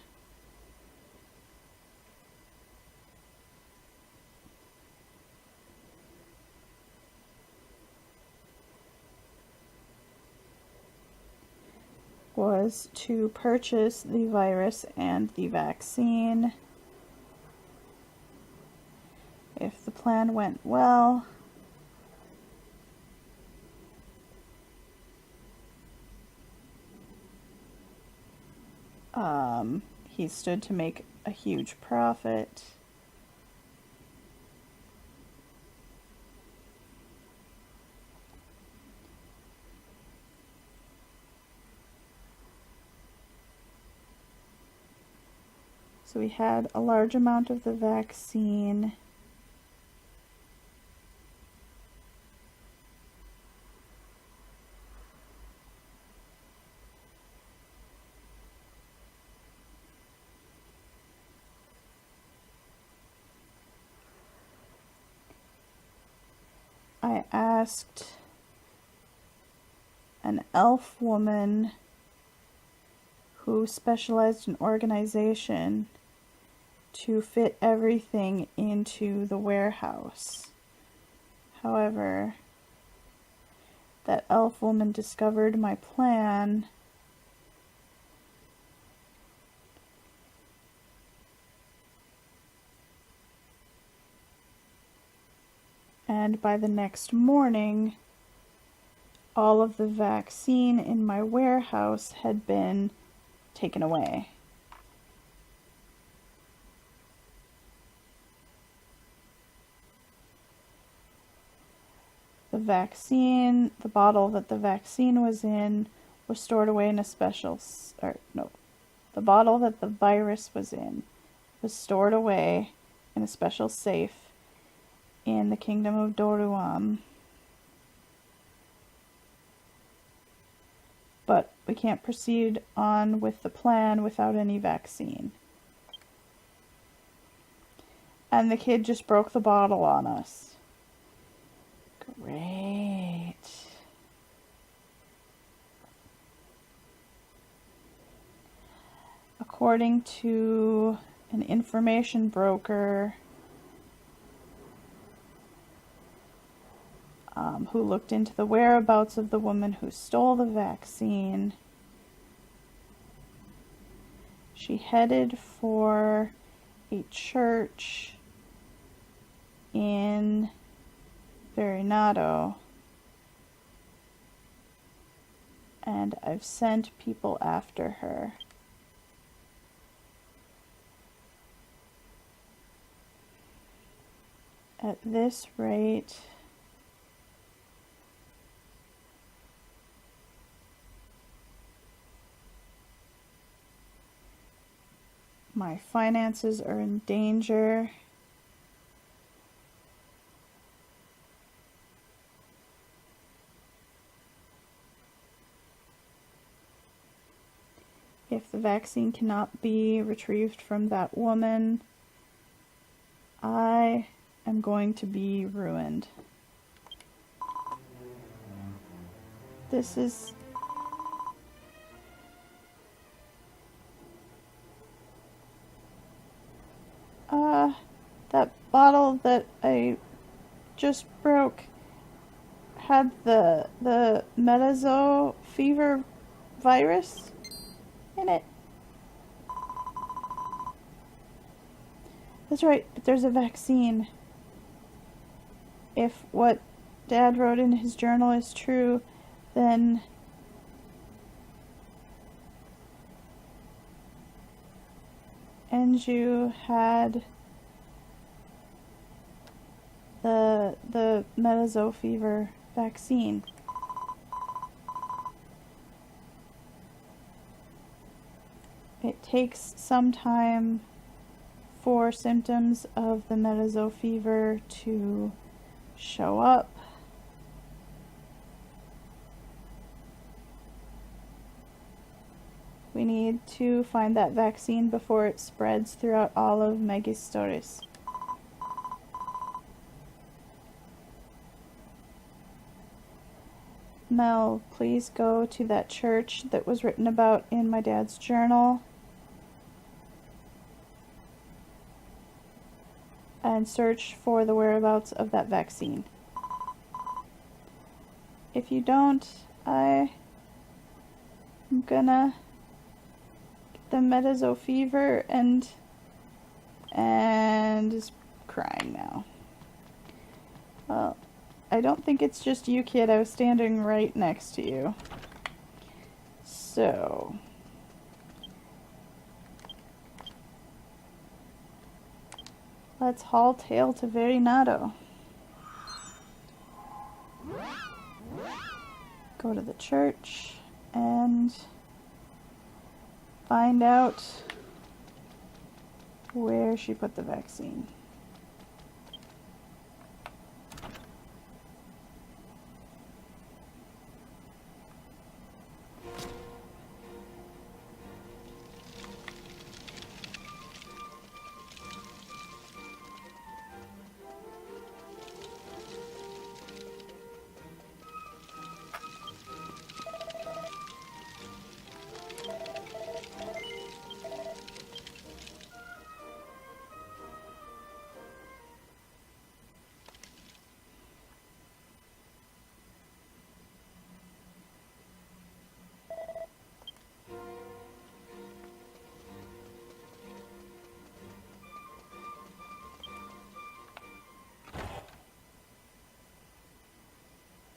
was to purchase the virus and the vaccine. If the plan went well, he stood to make a huge profit. So we had a large amount of the vaccine. I asked an elf woman who specialized in organization to fit everything into the warehouse. However, that elf woman discovered my plan and by the next morning, all of the vaccine in my warehouse had been taken away. The bottle that the vaccine was in was stored away in a the bottle that the virus was in was stored away in a special safe in the kingdom of Doruam. But we can't proceed on with the plan without any vaccine. And the kid just broke the bottle on us. Great. According to an information broker who looked into the whereabouts of the woman who stole the vaccine, she headed for a church in Verinado, and I've sent people after her. At this rate, my finances are in danger. If the vaccine cannot be retrieved from that woman, I am going to be ruined. This is... that bottle that I just broke had the metazo fever virus in it. That's right, but there's a vaccine. If what Dad wrote in his journal is true, then Enju had the metazo fever vaccine. It takes some time for symptoms of the metazo fever to show up. We need to find that vaccine before it spreads throughout all of Megistoris. Mel, please go to that church that was written about in my dad's journal and search for the whereabouts of that vaccine. If you don't, I'm gonna get the metazo fever and is crying now. Well, I don't think it's just you, kid. I was standing right next to you. So let's haul tail to Verinado. Go to the church and find out where she put the vaccine.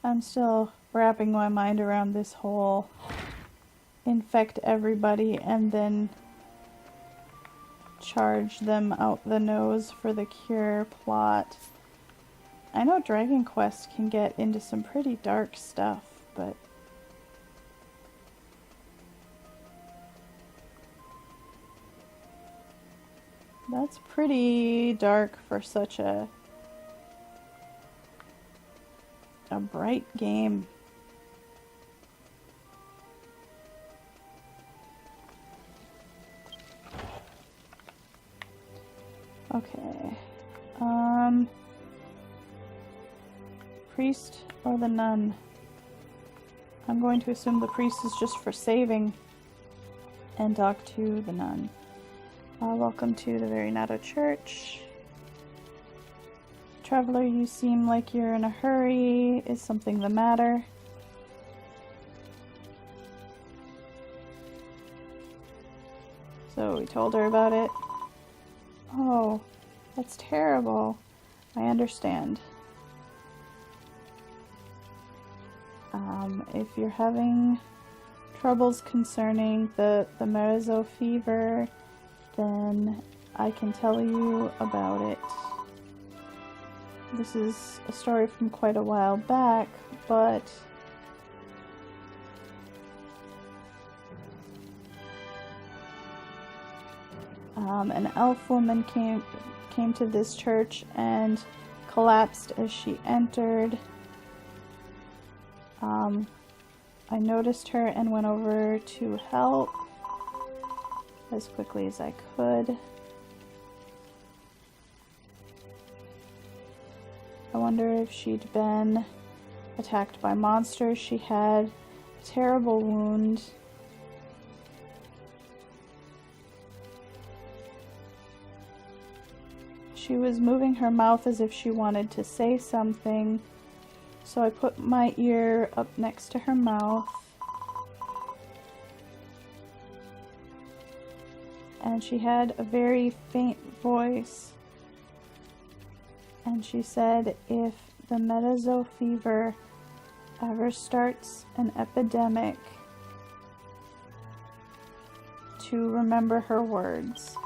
I'm still wrapping my mind around this whole infect everybody and then charge them out the nose for the cure plot. I know Dragon Quest can get into some pretty dark stuff, but that's pretty dark for such a bright game. Okay. Priest or the nun? I'm going to assume the priest is just for saving and talk to the nun. Welcome to the Verinado Church. Traveler, you seem like you're in a hurry. Is something the matter? So we told her about it. Oh, that's terrible. I understand. If you're having troubles concerning the metazo fever, then I can tell you about it. This is a story from quite a while back, but an elf woman came to this church and collapsed as she entered. I noticed her and went over to help as quickly as I could. I wonder if she'd been attacked by monsters. She had a terrible wound. She was moving her mouth as if she wanted to say something, so I put my ear up next to her mouth. And she had a very faint voice. And she said if the metazo fever ever starts an epidemic, to remember her words.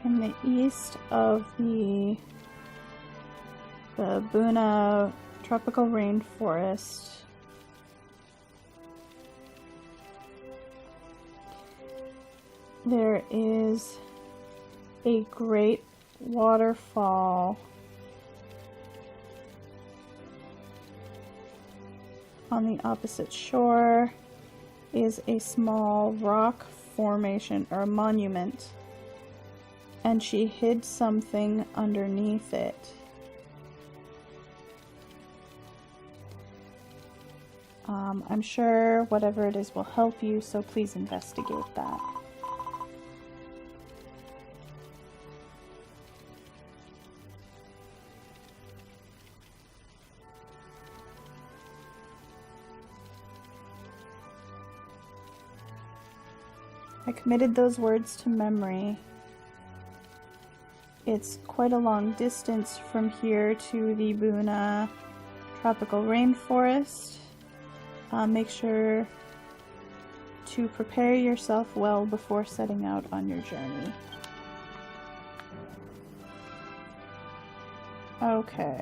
In the east of the Buna tropical rainforest, there is a great waterfall On the opposite shore is a small rock formation or a monument, and she hid something underneath it. I'm sure whatever it is will help you, so please investigate that. I committed those words to memory. It's quite a long distance from here to the Buna tropical rainforest. Make sure to prepare yourself well before setting out on your journey. Okay.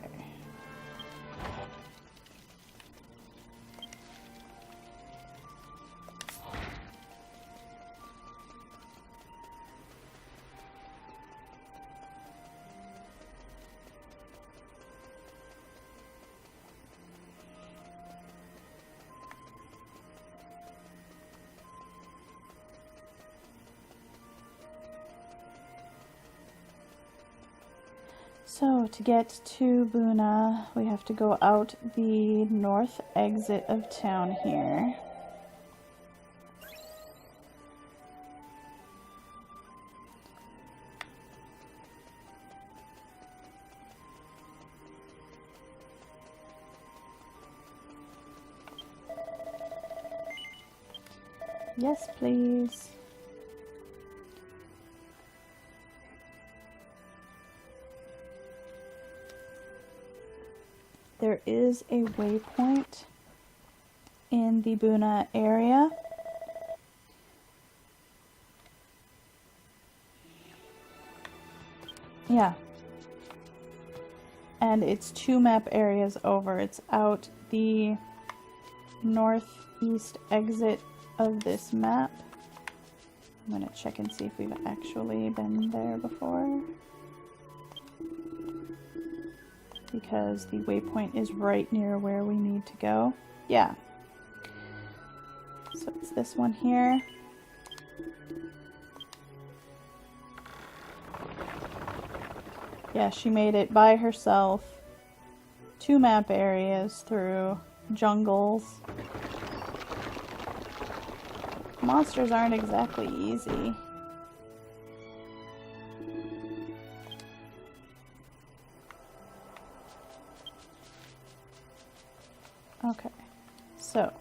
So, to get to Buna, we have to go out the north exit of town here. Yes, please. There is a waypoint in the Buna area. Yeah. And it's 2 map areas over. It's out the northeast exit of this map. I'm gonna check and see if we've actually been there before, because the waypoint is right near where we need to go. Yeah. So it's this one here. Yeah, she made it by herself. 2 map areas through jungles. Monsters aren't exactly easy. Okay, so,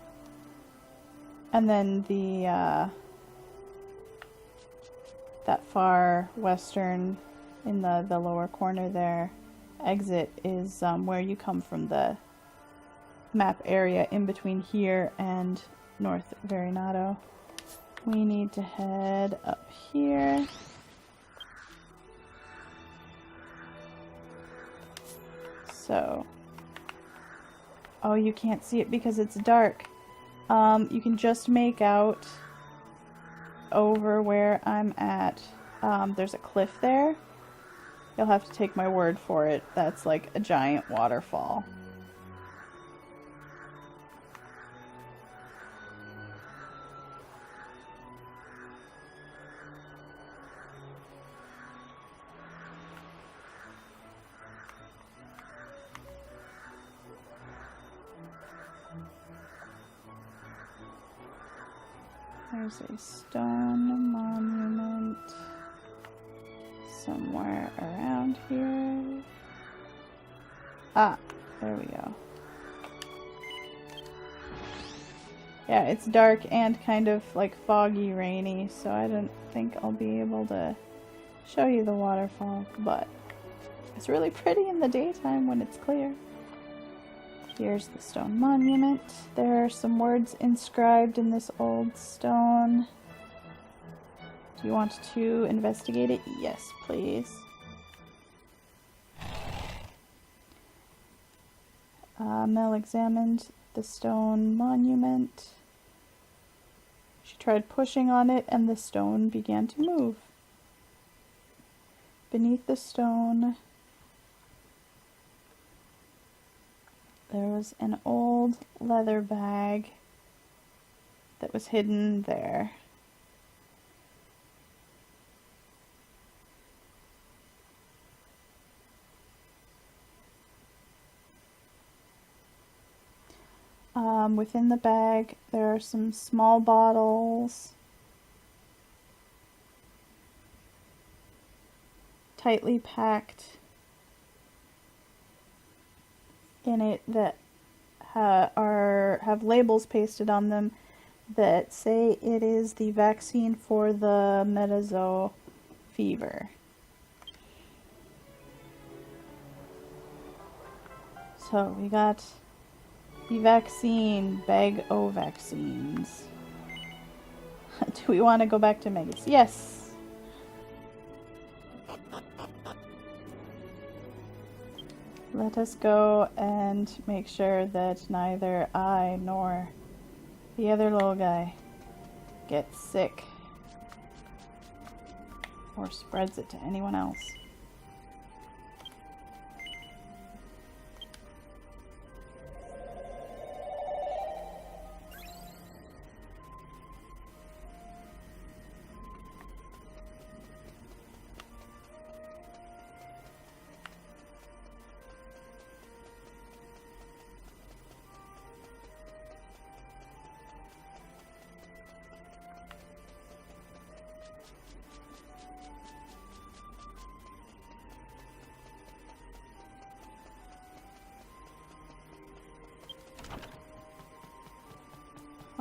and then the, that far western, in the lower corner there, exit is where you come from the map area in between here and North Verenado. We need to head up here. So, oh, you can't see it because it's dark. You can just make out over where I'm at. There's a cliff there. You'll have to take my word for it. That's like a giant waterfall. There's a stone monument somewhere around here. Ah, there we go. Yeah, it's dark and kind of like foggy, rainy, so I don't think I'll be able to show you the waterfall, but it's really pretty in the daytime when it's clear. Here's the stone monument. There are some words inscribed in this old stone. Do you want to investigate it? Yes, please. Mel examined the stone monument. She tried pushing on it and the stone began to move. Beneath the stone, There was an old leather bag that was hidden there. Within the bag, there are some small bottles, tightly packed in it, that have labels pasted on them that say it is the vaccine for the metazo fever. So we got the vaccine, bag o' vaccines. Do we want to go back to Megas? Yes! Let us go and make sure that neither I nor the other little guy gets sick or spreads it to anyone else.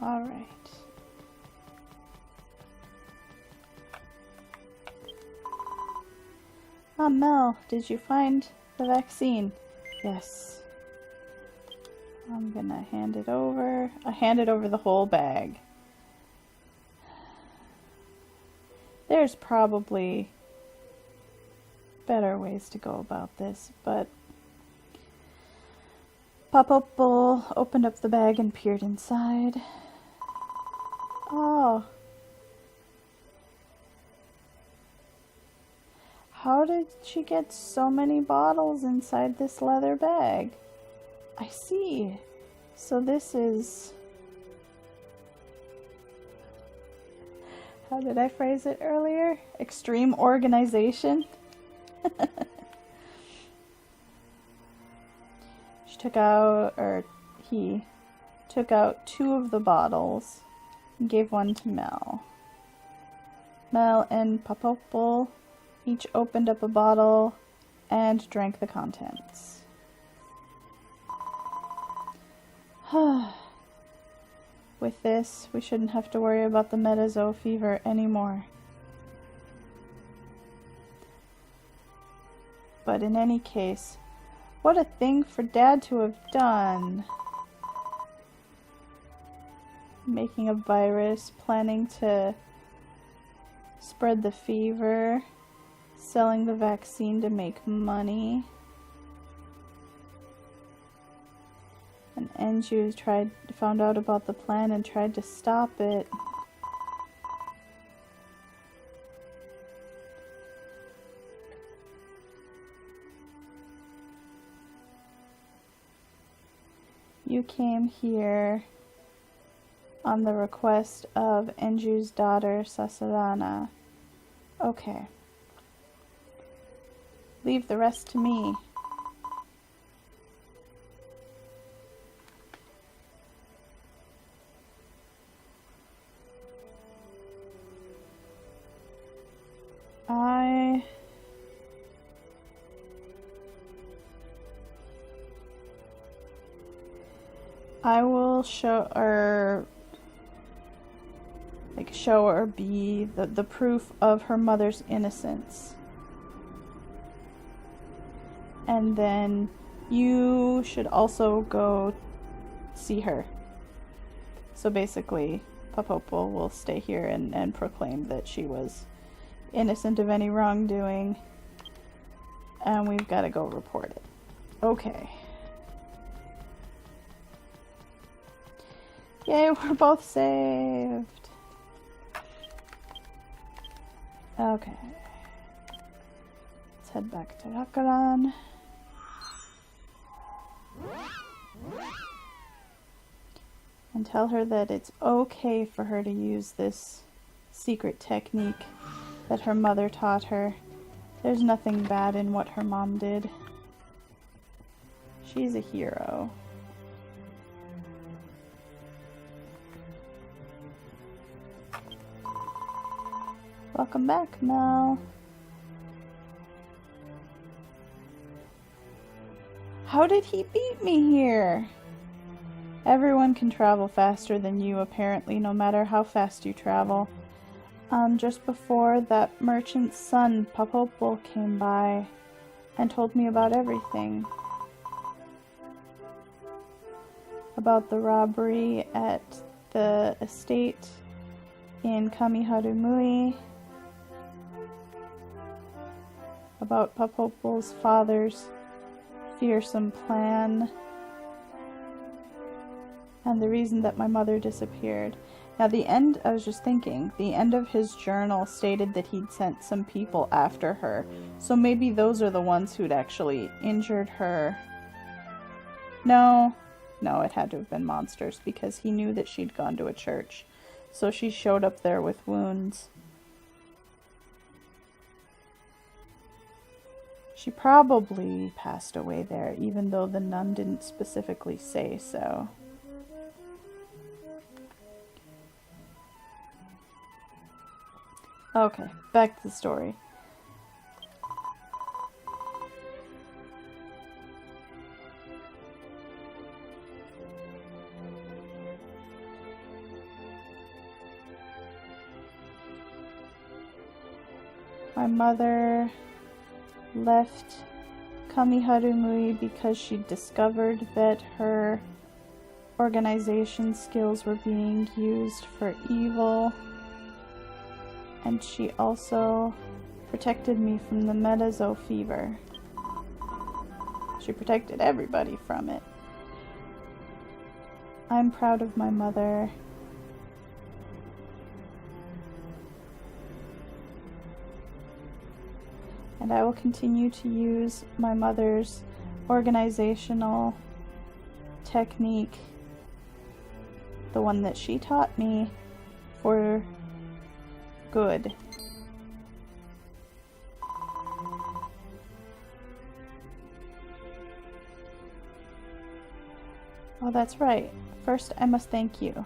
All right. Ah, Mel, did you find the vaccine? Yes. I'm gonna hand it over. I handed over the whole bag. There's probably better ways to go about this, but Pop-Opal opened up the bag and peered inside. Oh. How did she get so many bottles inside this leather bag? I see. So this is... How did I phrase it earlier? Extreme organization? She took out, or he took out 2 of the bottles and gave one to Mel. Mel and Pop-Opal each opened up a bottle and drank the contents. With this, we shouldn't have to worry about the metazo fever anymore. But in any case, what a thing for Dad to have done. Making a virus, planning to spread the fever, selling the vaccine to make money. And Anju found out about the plan and tried to stop it. You came here on the request of Anju's daughter, Sasarana. Okay. Leave the rest to me. I will show or be the proof of her mother's innocence. And then you should also go see her. So basically, Pop-Opal will stay here and proclaim that she was innocent of any wrongdoing. And we've got to go report it. Okay. Yay, we're both saved. Okay. Let's head back to Hakaran. and tell her that it's okay for her to use this secret technique that her mother taught her. There's nothing bad in what her mom did. She's a hero. Welcome back, Mel. How did he beat me here? Everyone can travel faster than you, apparently, no matter how fast you travel. Just before that merchant's son, Papopol, came by and told me about everything. About the robbery at the estate in Kamiharumui. About Papopol's father's fearsome plan. And the reason that my mother disappeared. Now the end, I was just thinking, the end of his journal stated that he'd sent some people after her. So maybe those are the ones who'd actually injured her. No, it had to have been monsters because he knew that she'd gone to a church. So she showed up there with wounds. She probably passed away there, even though the nun didn't specifically say so. Okay, back to the story. My mother left Kamiharumui because she discovered that her organization skills were being used for evil. And she also protected me from the metazo fever. She protected everybody from it. I'm proud of my mother. And I will continue to use my mother's organizational technique, the one that she taught me, for good. Oh, that's right. First, I must thank you.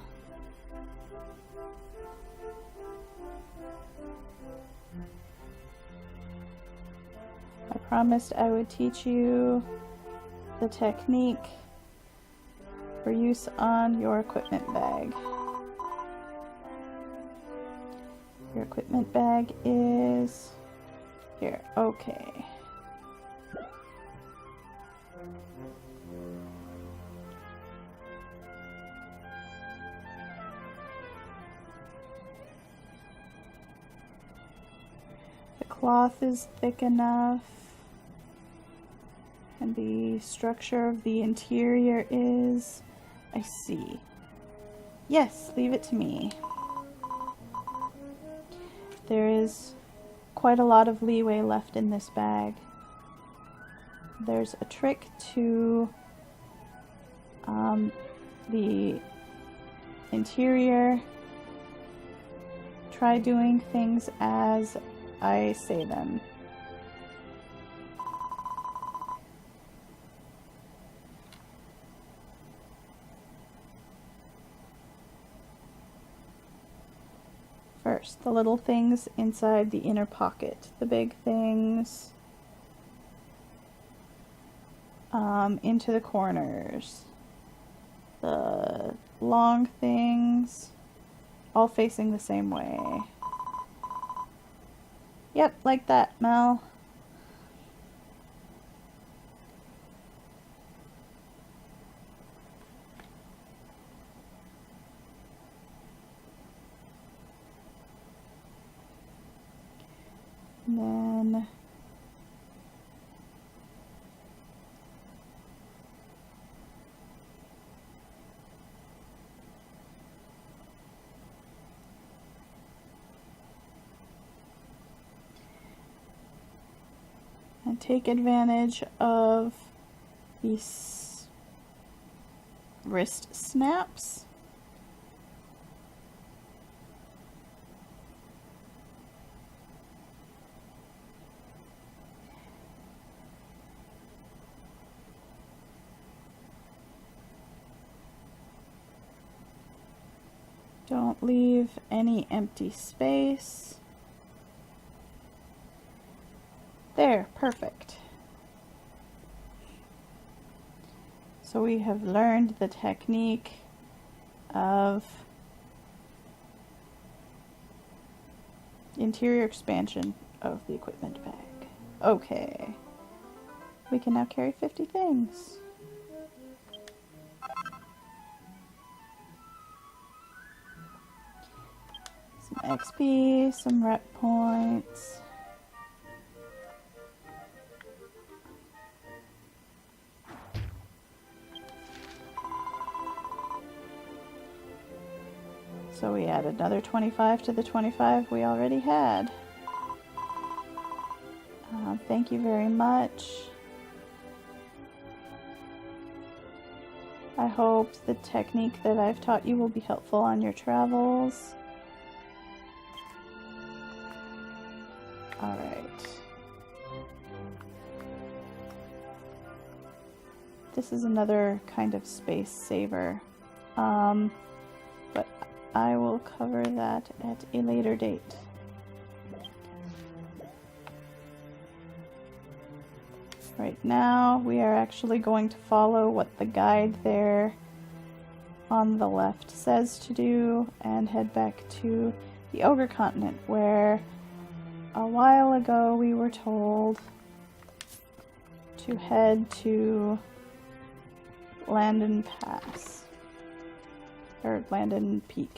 I promised I would teach you the technique for use on your equipment bag. Your equipment bag is here. Okay. The cloth is thick enough, and the structure of the interior is... I see. Yes, leave it to me. There is quite a lot of leeway left in this bag. There's a trick to the interior. Try doing things as I say them. First, the little things inside the inner pocket. The big things into the corners. The long things all facing the same way. Yep, like that, Mel. And then and take advantage of these wrist snaps Don't leave any empty space. There, perfect. So we have learned the technique of interior expansion of the equipment bag. Okay. We can now carry 50 things. Some XP, some rep points. So we add another 25 to the 25 we already had. Thank you very much. I hope the technique that I've taught you will be helpful on your travels. Alright. This is another kind of space saver. But I will cover that at a later date. Right now, we are actually going to follow what the guide there on the left says to do and head back to the Ogre Continent, where a while ago we were told to head to Landon Pass, or Landon Peak.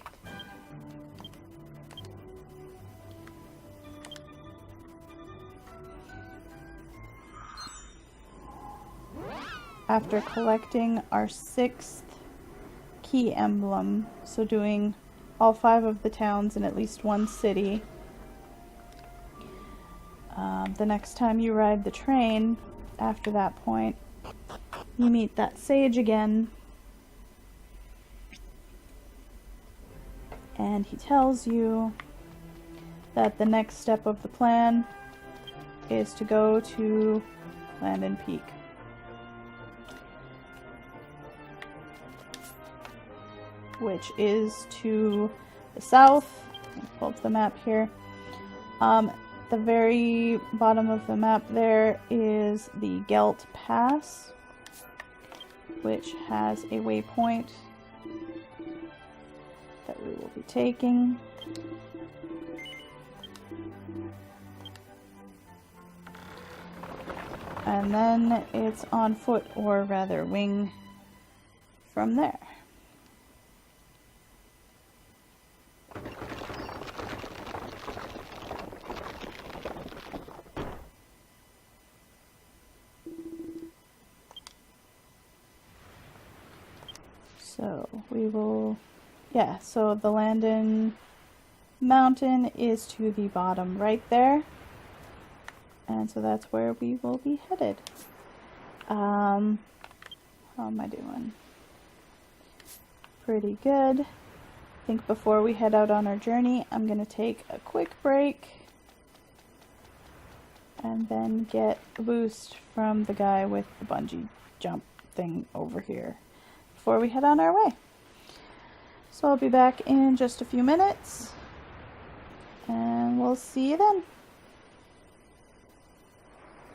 After collecting our 6th key emblem, so doing all 5 of the towns in at least one city, the next time you ride the train, after that point, you meet that sage again, and he tells you that the next step of the plan is to go to Landon Peak. Which is to the south. Let me pull up the map here. The very bottom of the map there is the Gelt Pass, which has a waypoint that we will be taking. And then it's on foot, or rather wing, from there. So we will, yeah, so the Landon Mountain is to the bottom right there. And so that's where we will be headed. How am I doing? Pretty good. I think before we head out on our journey, I'm going to take a quick break and then get a boost from the guy with the bungee jump thing over here before we head on our way. So I'll be back in just a few minutes, and we'll see you then.